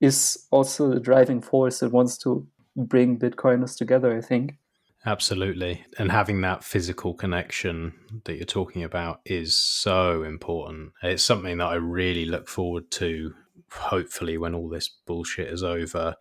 is also the driving force that wants to bring Bitcoiners together, I think. Absolutely. And having that physical connection that you're talking about is so important. It's something that I really look forward to, hopefully, when all this bullshit is over,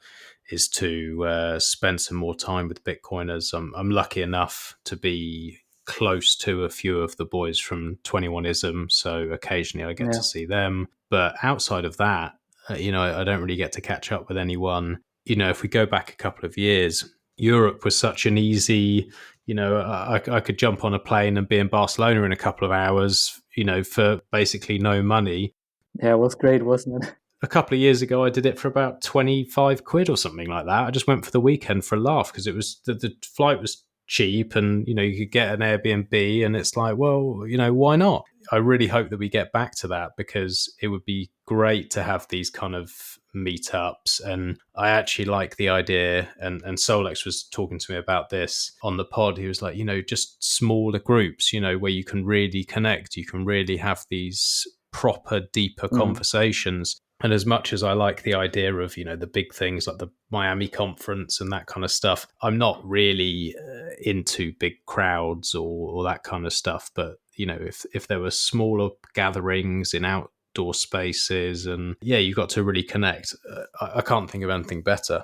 is to spend some more time with Bitcoiners. I'm lucky enough to be close to a few of the boys from 21ism, so occasionally I get to see them. But outside of that, I don't really get to catch up with anyone. If we go back a couple of years, Europe was such an easy, I could jump on a plane and be in Barcelona in a couple of hours, for basically no money. Yeah, it was great, wasn't it? A couple of years ago, I did it for about 25 quid or something like that. I just went for the weekend for a laugh because it was the flight was cheap and, you could get an Airbnb and it's like, well, why not? I really hope that we get back to that because it would be great to have these kind of meetups. And I actually like the idea, and Solex was talking to me about this on the pod. He was like, just smaller groups, where you can really connect, you can really have these proper, deeper conversations. And as much as I like the idea of, the big things like the Miami conference and that kind of stuff, I'm not really into big crowds or that kind of stuff. But, if there were smaller gatherings in outdoor spaces and you got to really connect, I can't think of anything better.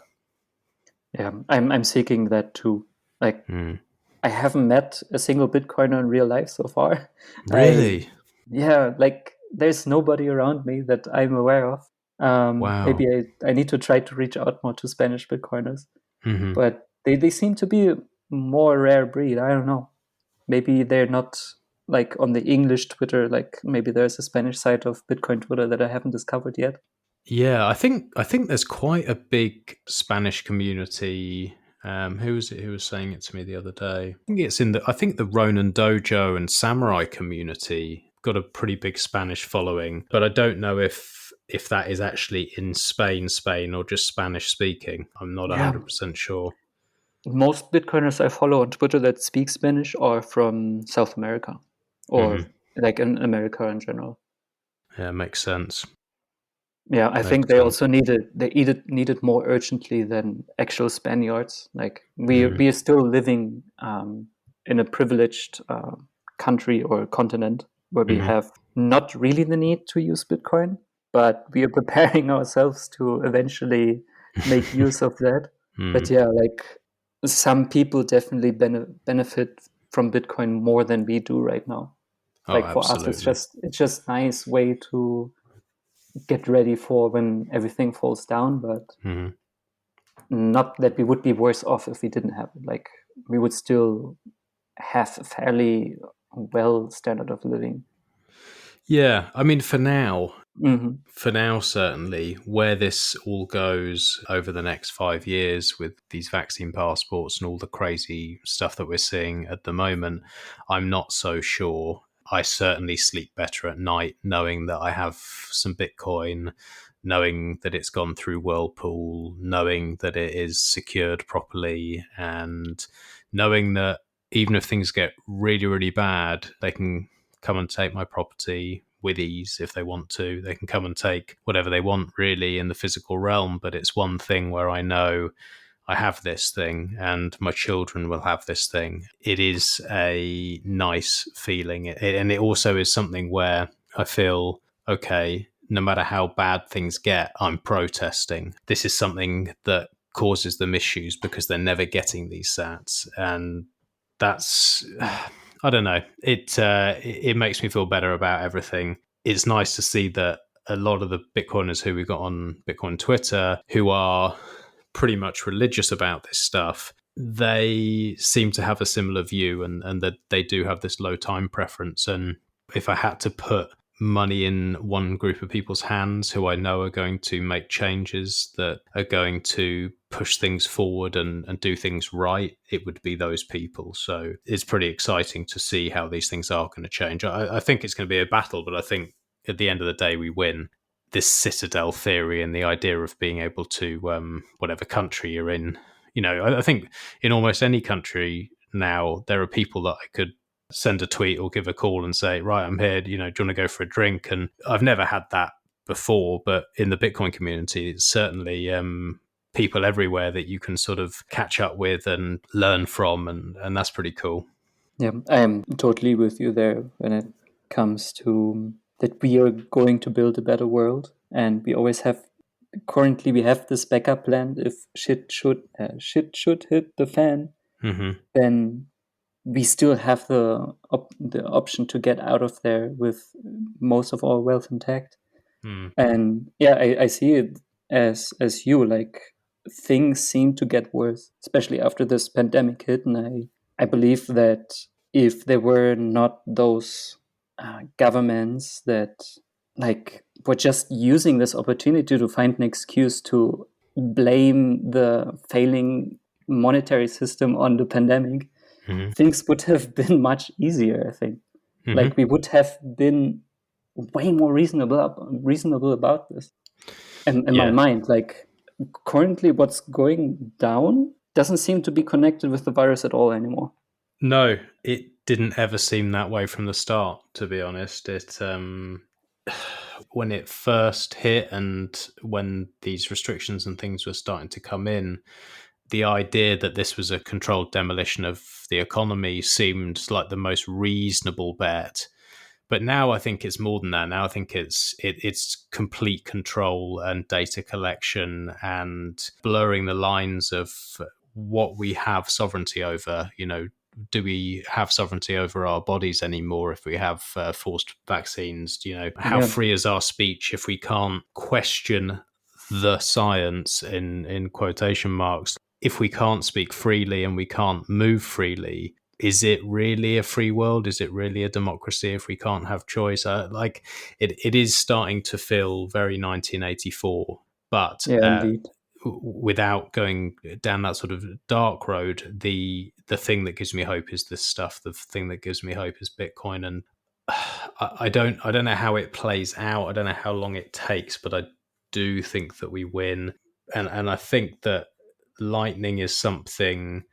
Yeah, I'm seeking that too. Like, I haven't met a single Bitcoiner in real life so far. Really? Like there's nobody around me that I'm aware of. Wow. Maybe I need to try to reach out more to Spanish Bitcoiners, but they seem to be a more rare breed. I don't know. Maybe they're not like on the English Twitter. Like maybe there's a Spanish side of Bitcoin Twitter that I haven't discovered yet. Yeah, I think there's quite a big Spanish community. Who was it who was saying it to me the other day? I think the Ronin Dojo and Samurai community got a pretty big Spanish following, but I don't know if that is actually in Spain or just Spanish speaking. I'm not 100% sure. Most Bitcoiners I follow on Twitter that speak Spanish are from South America or like in America in general. Yeah, makes sense. Yeah, I think they also needed more urgently than actual Spaniards. Like we are still living in a privileged country or continent where we have not really the need to use Bitcoin, but we are preparing ourselves to eventually make use of that. But yeah, like some people definitely benefit from Bitcoin more than we do right now. Like for us, it's just nice way to get ready for when everything falls down, but not that we would be worse off if we didn't have it. Like we would still have a fairly well standard of living. Yeah, I mean, for now, certainly, where this all goes over the next 5 years with these vaccine passports and all the crazy stuff that we're seeing at the moment, I'm not so sure. I certainly sleep better at night knowing that I have some Bitcoin, knowing that it's gone through Whirlpool, knowing that it is secured properly, and knowing that even if things get really, really bad, they can come and take my property with ease if they want to. They can come and take whatever they want really in the physical realm, but it's one thing where I know I have this thing and my children will have this thing. It is a nice feeling. And it also is something where I feel, okay, no matter how bad things get, I'm protesting. This is something that causes them issues because they're never getting these sats. And that's, I don't know, it makes me feel better about everything. It's nice to see that a lot of the Bitcoiners who we got on Bitcoin Twitter, who are pretty much religious about this stuff, they seem to have a similar view, and that they do have this low time preference. And if I had to put money in one group of people's hands who I know are going to make changes that are going to push things forward and do things right, it would be those people. So it's pretty exciting to see how these things are going to change. I think it's going to be a battle, but I think at the end of the day we win. This citadel theory and the idea of being able to, whatever country you're in, I think in almost any country now, there are people that I could send a tweet or give a call and say, right, I'm here, do you want to go for a drink? And I've never had that before, but in the Bitcoin community, it's certainly people everywhere that you can sort of catch up with and learn from, and that's pretty cool. Yeah, I am totally with you there when it comes to that we are going to build a better world, and we always have. Currently, we have this backup plan. If shit should hit the fan, then we still have the option to get out of there with most of our wealth intact. And yeah, I see it as you, like, things seem to get worse, especially after this pandemic hit. And I believe that if there were not those governments that like were just using this opportunity to find an excuse to blame the failing monetary system on the pandemic, things would have been much easier, I think. Like, we would have been way more reasonable about this. And in my mind, like, currently what's going down doesn't seem to be connected with the virus at all anymore. No, it didn't ever seem that way from the start, to be honest. It when it first hit and when these restrictions and things were starting to come in, the idea that this was a controlled demolition of the economy seemed like the most reasonable bet. But now I think it's more than that. Now I think it's complete control and data collection and blurring the lines of what we have sovereignty over. Do we have sovereignty over our bodies anymore if we have forced vaccines? How free is our speech if we can't question the science in quotation marks? If we can't speak freely and we can't move freely, is it really a free world? Is it really a democracy if we can't have choice? It is starting to feel very 1984, but Indeed. Without going down that sort of dark road, the thing that gives me hope is this stuff. The thing that gives me hope is Bitcoin, and I don't know how it plays out. I don't know how long it takes, but I do think that we win, and I think that Lightning is something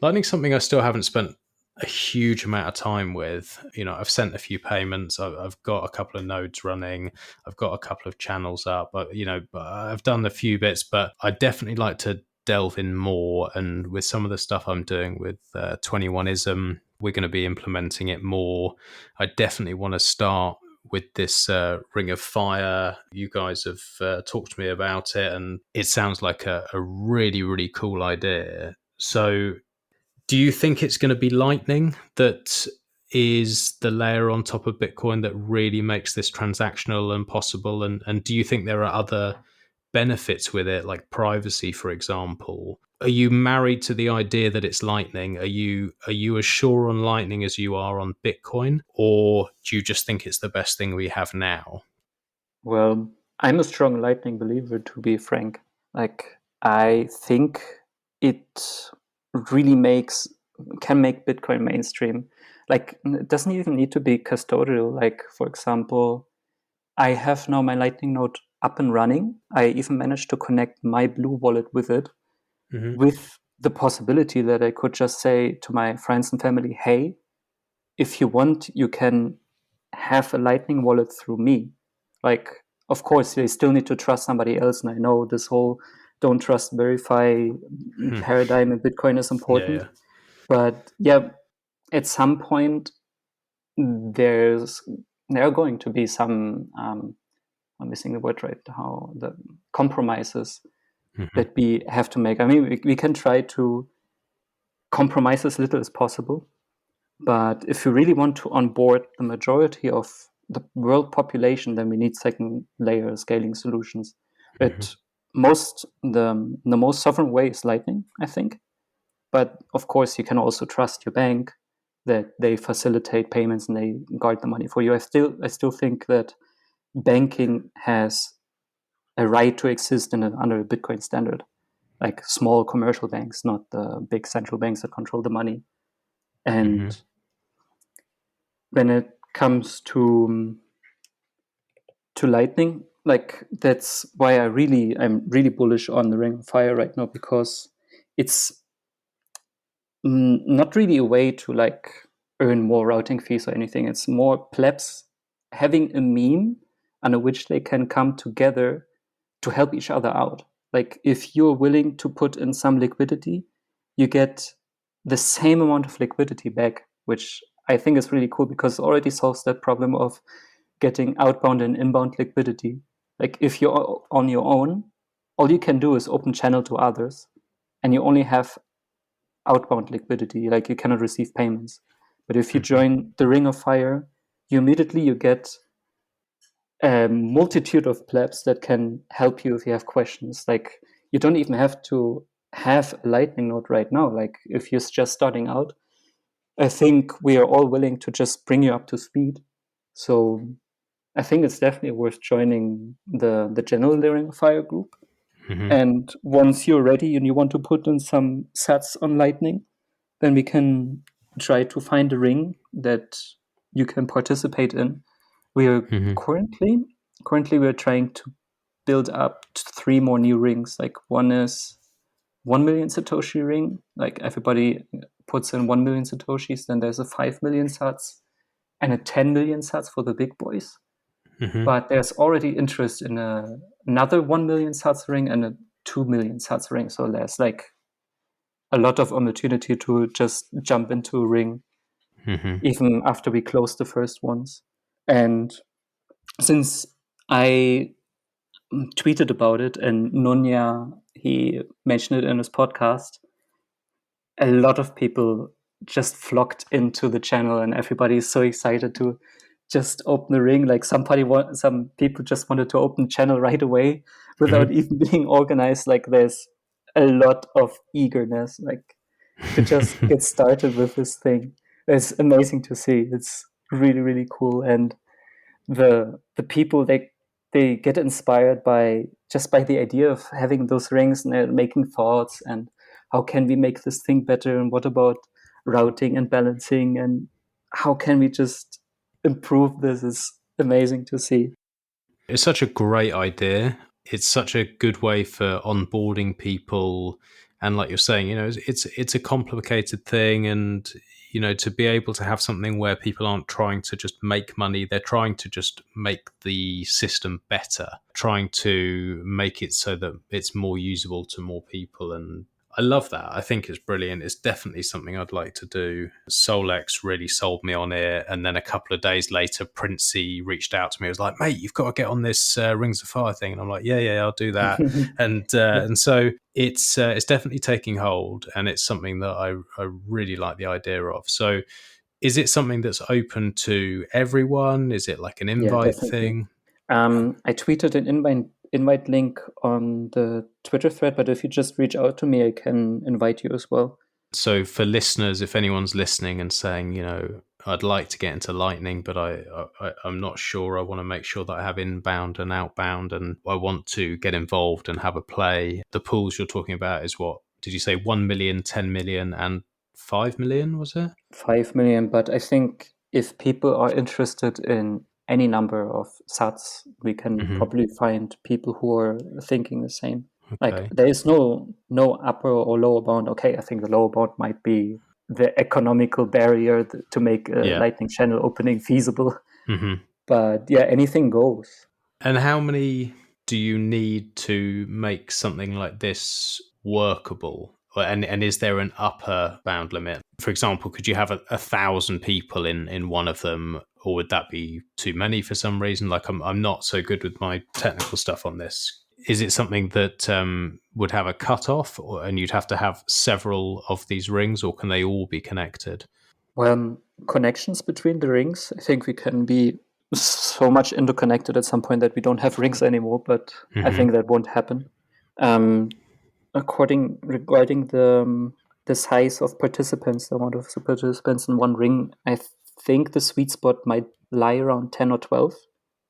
I still haven't spent a huge amount of time with. I've sent a few payments. I've got a couple of nodes running. I've got a couple of channels up. I've done a few bits, but I'd definitely like to delve in more. And with some of the stuff I'm doing with 21ism, we're going to be implementing it more. I definitely want to start with this Ring of Fire. You guys have talked to me about it, and it sounds like a really, really cool idea. So do you think it's going to be Lightning that is the layer on top of Bitcoin that really makes this transactional and possible? And do you think there are other benefits with it, like privacy, for example? Are you married to the idea that it's Lightning? Are you as sure on Lightning as you are on Bitcoin? Or do you just think it's the best thing we have now? Well, I'm a strong Lightning believer, to be frank. Like, I think it really can make Bitcoin mainstream. Like, it doesn't even need to be custodial. Like, for example, I have now my Lightning node up and running. I even managed to connect my Blue wallet with it, with the possibility that I could just say to my friends and family, hey, if you want, you can have a Lightning wallet through me. Like, of course, they still need to trust somebody else. And I know this whole don't trust, verify paradigm in Bitcoin is important. Yeah. But yeah, at some point, there are going to be some I'm missing the word right, how the compromises that we have to make. I mean, we can try to compromise as little as possible, but if we really want to onboard the majority of the world population, then we need second layer scaling solutions. But the most sovereign way is Lightning, I think. But of course, you can also trust your bank that they facilitate payments and they guard the money for you. I still think that banking has a right to exist under a Bitcoin standard, like small commercial banks, not the big central banks that control the money. And when it comes to Lightning, like that's why I'm really bullish on the Ring of Fire right now, because it's not really a way to like earn more routing fees or anything. It's more plebs having a meme under which they can come together to help each other out. Like if you're willing to put in some liquidity, you get the same amount of liquidity back, which I think is really cool because it already solves that problem of getting outbound and inbound liquidity. Like if you're on your own, all you can do is open channel to others and you only have outbound liquidity, like you cannot receive payments. But if you join the Ring of Fire, you get a multitude of plebs that can help you if you have questions. Like you don't even have to have a Lightning node right now. Like if you're just starting out, I think we are all willing to just bring you up to speed. So I think it's definitely worth joining the general Ring of Fire group. And once you're ready and you want to put in some sats on Lightning, then we can try to find a ring that you can participate in. We are currently we're trying to build up 3 more new rings. Like one is 1 million Satoshi ring. Like everybody puts in 1 million Satoshis. Then there's a 5 million sats and a 10 million sats for the big boys. But there's already interest in another 1 million sats ring and a 2 million sats ring. So there's like a lot of opportunity to just jump into a ring, even after we close the first ones. And since I tweeted about it and Nunya, he mentioned it in his podcast, a lot of people just flocked into the channel and everybody is so excited to just open the ring. Like some people just wanted to open the channel right away without even being organized. Like there's a lot of eagerness, like to just get started with this thing. It's amazing to see. It's really, really cool. And the people, they get inspired by the idea of having those rings and they're making thoughts and how can we make this thing better and what about routing and balancing and how can we just improve this. Is amazing to see. It's such a great idea. It's such a good way for onboarding people. And like you're saying, it's a complicated thing. And, to be able to have something where people aren't trying to just make money, they're trying to just make the system better, trying to make it so that it's more usable to more people. And I love that. I think it's brilliant. It's definitely something I'd like to do. Solex really sold me on it. And then a couple of days later, Princey reached out to me. He was like, mate, you've got to get on this Rings of Fire thing. And I'm like, yeah, I'll do that. And so it's definitely taking hold. And it's something that I really like the idea of. So is it something that's open to everyone? Is it like an invite thing? I tweeted an invite link on the Twitter thread, but if you just reach out to me, I can invite you as well. So for listeners, if anyone's listening and saying, I'd like to get into Lightning, but I'm not sure, I want to make sure that I have inbound and outbound and I want to get involved and have a play. The pools you're talking about is what? Did you say 1 million, 10 million and 5 million, was it? 5 million, but I think if people are interested in any number of sats, we can probably find people who are thinking the same. Okay. Like there is no upper or lower bound. Okay, I think the lower bound might be the economical barrier to make a Lightning channel opening feasible. But anything goes. And how many do you need to make something like this workable? And is there an upper bound limit? For example, could you have 1,000 people in one of them, or would that be too many for some reason? Like I'm not so good with my technical stuff on this. Is it something that would have a cutoff, and you'd have to have several of these rings, or can they all be connected? Well, connections between the rings, I think we can be so much interconnected at some point that we don't have rings anymore, but I think that won't happen. Regarding the size of participants, the amount of participants in one ring, I think the sweet spot might lie around 10 or 12.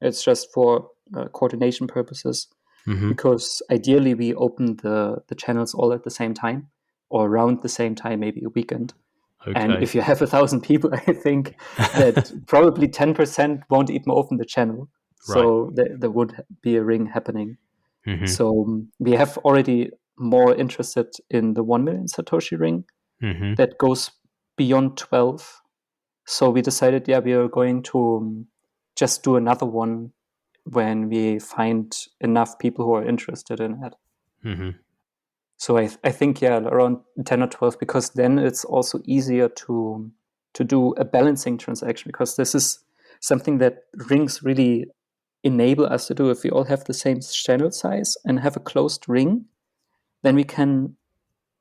It's just for coordination purposes, because ideally we open the channels all at the same time or around the same time, maybe a weekend. Okay. And if you have 1,000 people, I think that probably 10% won't even open the channel. So there would be a ring happening. So we have already more interested in the 1 million Satoshi ring that goes beyond 12. So we decided, we are going to just do another one when we find enough people who are interested in it. So I think, around 10 or 12, because then it's also easier to do a balancing transaction, because this is something that rings really enable us to do. If we all have the same channel size and have a closed ring, then we can,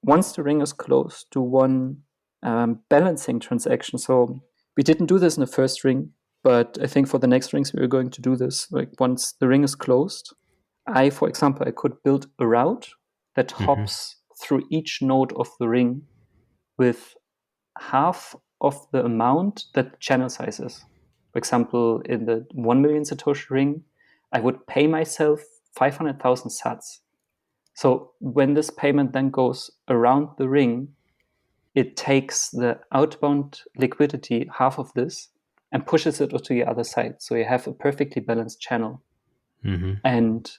once the ring is closed, do one balancing transaction. So we didn't do this in the first ring, but I think for the next rings we're going to do this. Like once the ring is closed, for example, I could build a route that hops through each node of the ring with half of the amount that the channel size is. For example, in the 1 million Satoshi ring, I would pay myself 500,000 sats. So when this payment then goes around the ring, it takes the outbound liquidity, half of this, and pushes it to the other side. So you have a perfectly balanced channel. And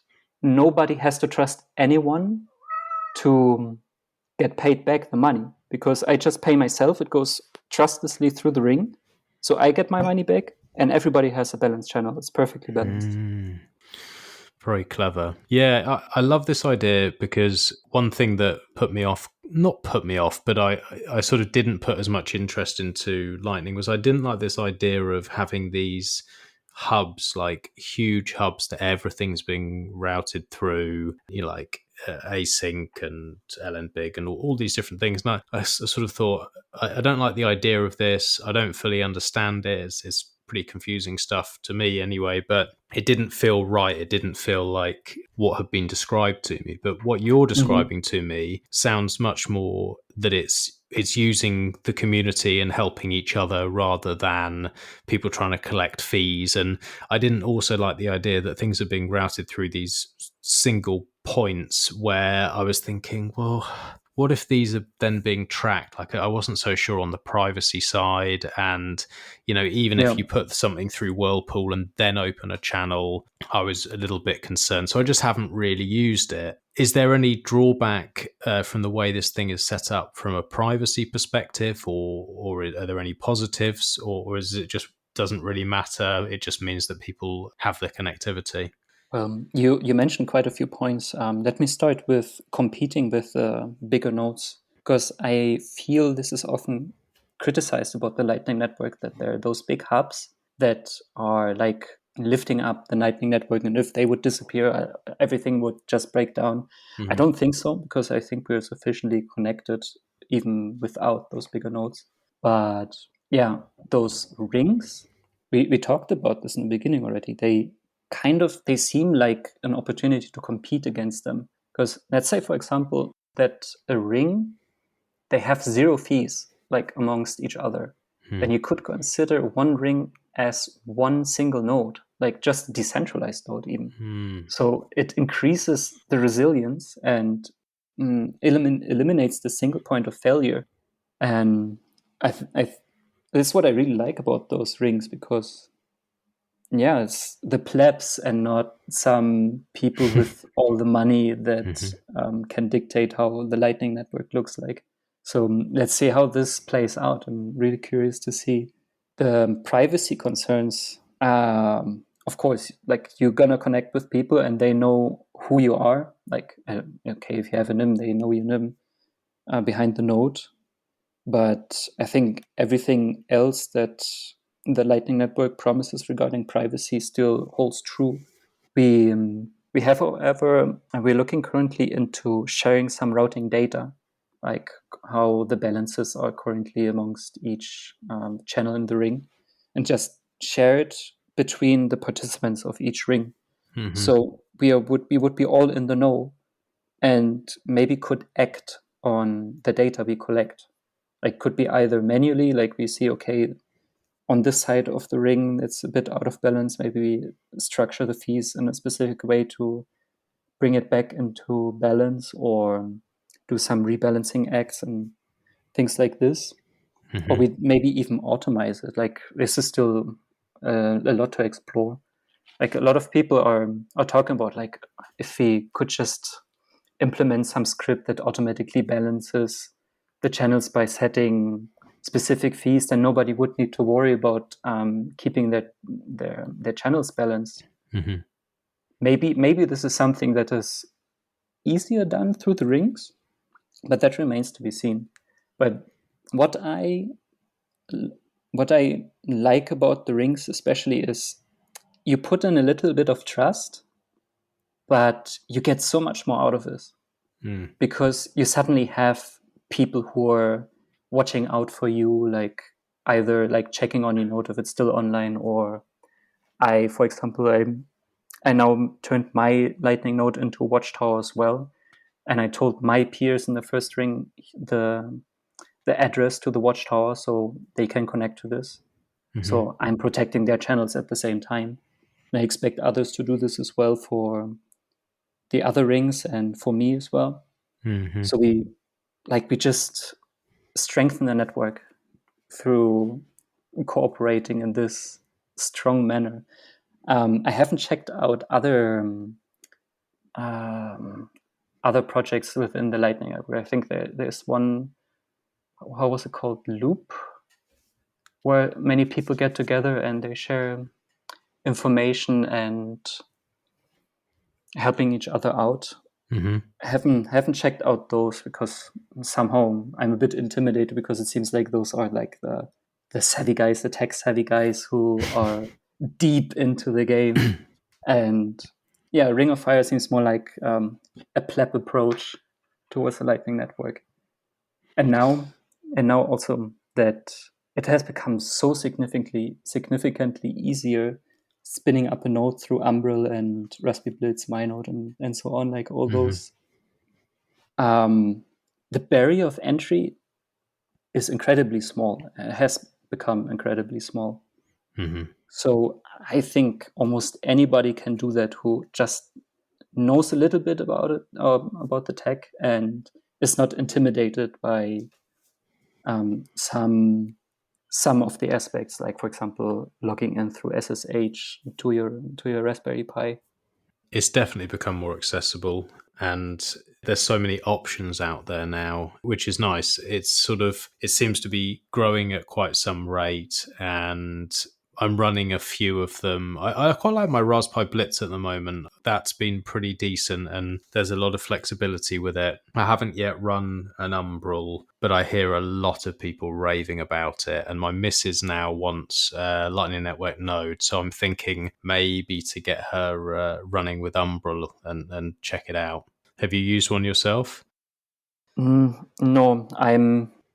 nobody has to trust anyone to get paid back the money, because I just pay myself. It goes trustlessly through the ring. So I get my money back, and everybody has a balanced channel. It's perfectly balanced. Very clever. Yeah, I love this idea, because one thing that not put me off, but I sort of didn't put as much interest into Lightning, was I didn't like this idea of having these hubs, like huge hubs that everything's being routed through, like async and lnbig and all these different things. And I sort of thought, I don't like the idea of this. I don't fully understand it. It's pretty confusing stuff to me anyway, but it didn't feel right. It didn't feel like what had been described to me. But what you're describing to me sounds much more that it's using the community and helping each other rather than people trying to collect fees. And I didn't also like the idea that things are being routed through these single points, where I was thinking, well, what if these are then being tracked? Like, I wasn't so sure on the privacy side. And, even if you put something through Whirlpool and then open a channel, I was a little bit concerned. So I just haven't really used it. Is there any drawback from the way this thing is set up from a privacy perspective, or are there any positives, or is it just doesn't really matter? It just means that people have the connectivity. You mentioned quite a few points. Let me start with competing with bigger nodes, because I feel this is often criticized about the Lightning Network, that there are those big hubs that are like lifting up the Lightning Network, and if they would disappear, everything would just break down. I don't think so, because I think we're sufficiently connected even without those bigger nodes. But those rings, we talked about this in the beginning already. They seem like an opportunity to compete against them. Because let's say, for example, that a ring, they have zero fees, like amongst each other. Then you could consider one ring as one single node, like just decentralized node even. So it increases the resilience and eliminates the single point of failure. And this is what I really like about those rings, because it's the plebs and not some people with all the money that can dictate how the Lightning Network looks like. So let's see how this plays out. I'm really curious to see the privacy concerns. Of course, like, you're gonna connect with people and they know who you are. Like, okay, if you have a NIM, they know your NIM behind the node. But I think everything else that the Lightning Network promises regarding privacy still holds true. We have, however, we're looking currently into sharing some routing data, like how the balances are currently amongst each channel in the ring, and just share it between the participants of each ring. So we would be all in the know, and maybe could act on the data we collect. Like, could be either manually, like we see, okay, on this side of the ring it's a bit out of balance, maybe we structure the fees in a specific way to bring it back into balance, or do some rebalancing acts and things like this. Or we maybe even automate it. Like, this is still a lot to explore. Like, a lot of people are talking about, like, if we could just implement some script that automatically balances the channels by setting specific fees, then nobody would need to worry about keeping their channels balanced. Maybe this is something that is easier done through the rings, but that remains to be seen. But what I like about the rings especially is you put in a little bit of trust, but you get so much more out of this. Because you suddenly have people who are watching out for you, like either like checking on your node if it's still online, or for example, I now turned my Lightning node into a watchtower as well, and I told my peers in the first ring the address to the watchtower so they can connect to this. So I'm protecting their channels at the same time. And I expect others to do this as well for the other rings and for me as well. So we just strengthen the network through cooperating in this strong manner. I haven't checked out other projects within the Lightning Network. I think there's one, how was it called, Loop, where many people get together and they share information and helping each other out. Haven't checked out those because somehow I'm a bit intimidated, because it seems like those are like the savvy guys, the tech savvy guys who are deep into the game. And yeah, Ring of Fire seems more like a pleb approach towards the Lightning Network. And now also that it has become so significantly easier spinning up a node through Umbrel and Raspberry Blitz, MyNode, and so on, like all those. The barrier of entry is incredibly small. It has become incredibly small. So I think almost anybody can do that who just knows a little bit about it, about the tech, and is not intimidated by some of the aspects, like, for example, logging in through SSH to your Raspberry Pi. It's definitely become more accessible, and there's so many options out there now, which is nice. It seems to be growing at quite some rate, and I'm running a few of them. I quite like my Raspberry Blitz at the moment. That's been pretty decent, and there's a lot of flexibility with it. I haven't yet run an Umbrel, but I hear a lot of people raving about it. And my missus now wants a Lightning Network node, so I'm thinking maybe to get her running with Umbrel and check it out. Have you used one yourself? No,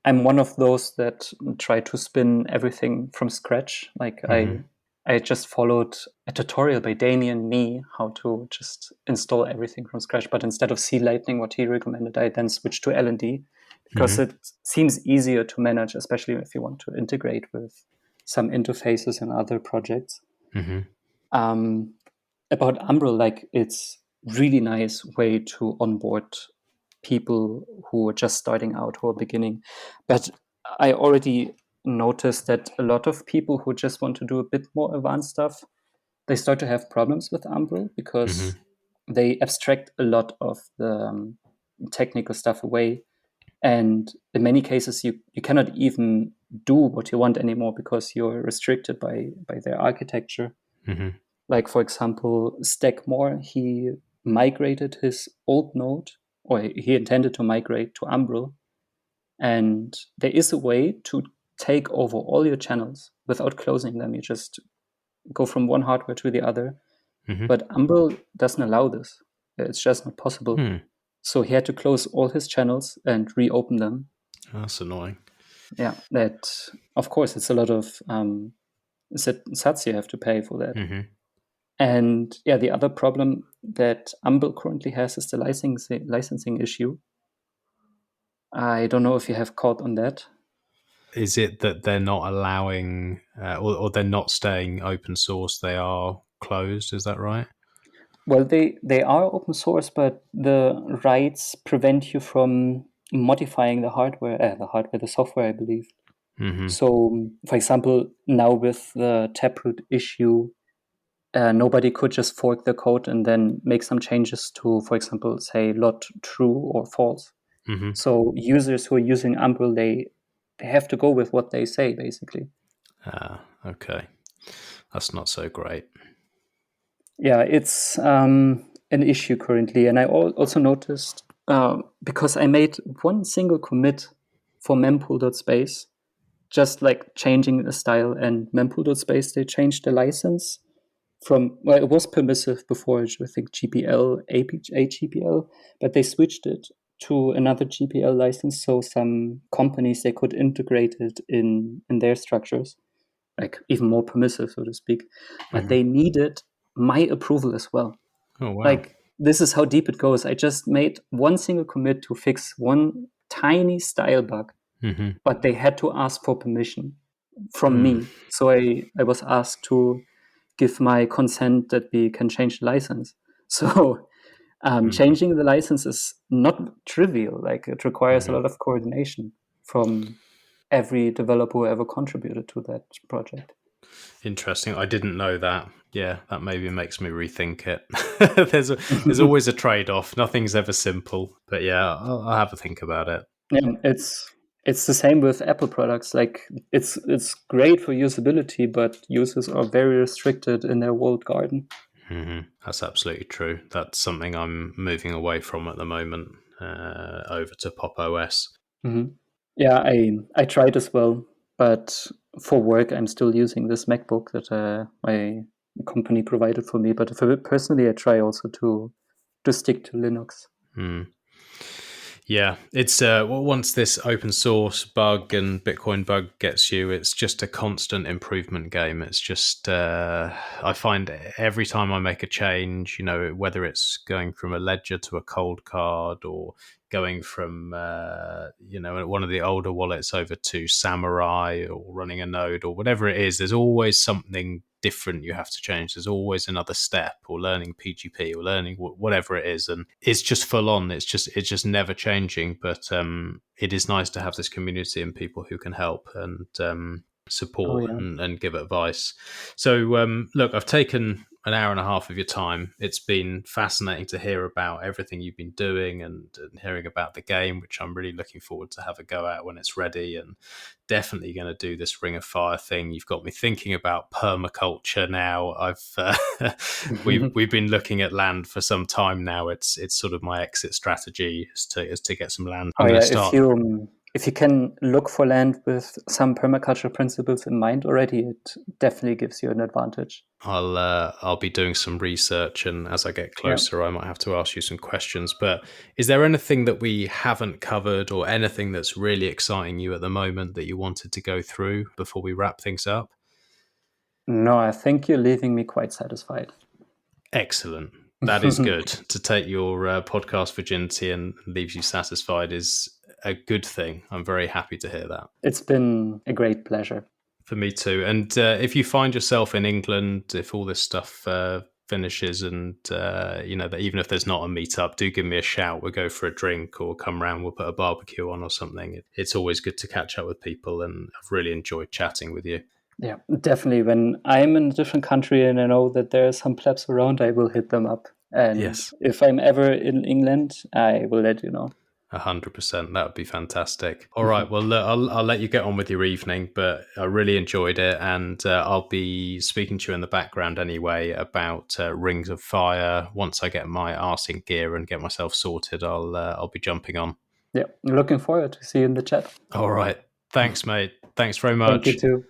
I'm one of those that try to spin everything from scratch. Like, I just followed a tutorial by Damien Nee how to just install everything from scratch. But instead of C Lightning, what he recommended, I then switched to LND, because it seems easier to manage, especially if you want to integrate with some interfaces and other projects. About Umbrel, like, it's really nice way to onboard people who are just starting out, who are beginning. But I already noticed that a lot of people who just want to do a bit more advanced stuff, they start to have problems with Umbrel, because they abstract a lot of the technical stuff away. And in many cases, you cannot even do what you want anymore, because you're restricted by their architecture. Like, for example, Stackmore, he migrated his old node, or he intended to migrate to Umbrel. And there is a way to take over all your channels. without closing them. You just go from one hardware to the other. Mhm. But Umbrel doesn't allow this. It's just not possible. So he had to close all his channels and reopen them. That's annoying. Yeah, that of course it's a lot of sats you have to pay for that. And yeah, the other problem that Umbrel currently has is the licensing issue. I don't know if you have caught on that. Is it that they're not allowing, or they're not staying open source? They are closed. Is that right? Well, they are open source, but the rights prevent you from modifying the software, I believe. So, for example, now with the Taproot issue, nobody could just fork the code and then make some changes to, for example, say lot true or false. So users who are using Umbrel, they have to go with what they say, basically. Okay. That's not so great. Yeah, it's an issue currently. And I also noticed, because I made one single commit for mempool.space, just like changing the style, and mempool.space, they changed the license from, well, it was permissive before, I think GPL, AGPL, but they switched it to another GPL license. So some companies, they could integrate it in their structures, like even more permissive, so to speak. But they needed my approval as well. Oh, wow. Like, this is how deep it goes. I just made one single commit to fix one tiny style bug, but they had to ask for permission from me. So I was asked to give my consent that we can change the license. So changing the license is not trivial. Like, it requires a lot of coordination from every developer who ever contributed to that project. Interesting. I didn't know that. Yeah, that maybe makes me rethink it. There's always a trade-off. Nothing's ever simple. But yeah, I'll have a think about it. Yeah, it's the same with Apple products. Like, it's great for usability, but users are very restricted in their walled garden. That's absolutely true. That's something I'm moving away from at the moment, over to Pop OS. Yeah, I tried as well, but for work I'm still using this MacBook that my company provided for me. But personally, I try also to stick to Linux. Yeah, it's once this open source bug and Bitcoin bug gets you, it's just a constant improvement game. It's just I find every time I make a change, whether it's going from a ledger to a cold card, or going from one of the older wallets over to Samurai, or running a node, or whatever it is, there's always something different you have to change. There's always another step, or learning PGP, or learning whatever it is, and it's just full on. It's just never changing. But it is nice to have this community and people who can help and support and give advice. So look, I've taken an hour and a half of your time. It's been fascinating to hear about everything you've been doing and hearing about the game, which I'm really looking forward to have a go at when it's ready, and definitely going to do this Ring of Fire thing. You've got me thinking about permaculture now. We've been looking at land for some time now. It's sort of my exit strategy is to get some land. I'm going to start. If you can look for land with some permaculture principles in mind already, it definitely gives you an advantage. I'll be doing some research, and as I get closer, I might have to ask you some questions. But is there anything that we haven't covered, or anything that's really exciting you at the moment that you wanted to go through before we wrap things up? No, I think you're leaving me quite satisfied. Excellent. That is good. To take your podcast virginity and leaves you satisfied is a good thing. I'm very happy to hear that. It's been a great pleasure. For me too. And if you find yourself in England, if all this stuff finishes, and that even if there's not a meetup, do give me a shout. We'll go for a drink, or come round, we'll put a barbecue on or something. It's always good to catch up with people, and I've really enjoyed chatting with you. Yeah, definitely. When I'm in a different country and I know that there are some plebs around, I will hit them up. And if I'm ever in England, I will let you know. 100%. That would be fantastic. All right. Well, I'll let you get on with your evening, but I really enjoyed it. And I'll be speaking to you in the background anyway about Rings of Fire. Once I get my arse in gear and get myself sorted, I'll be jumping on. Yeah. Looking forward to see you in the chat. All right. Thanks, mate. Thanks very much. Thank you too.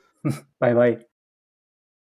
Bye bye.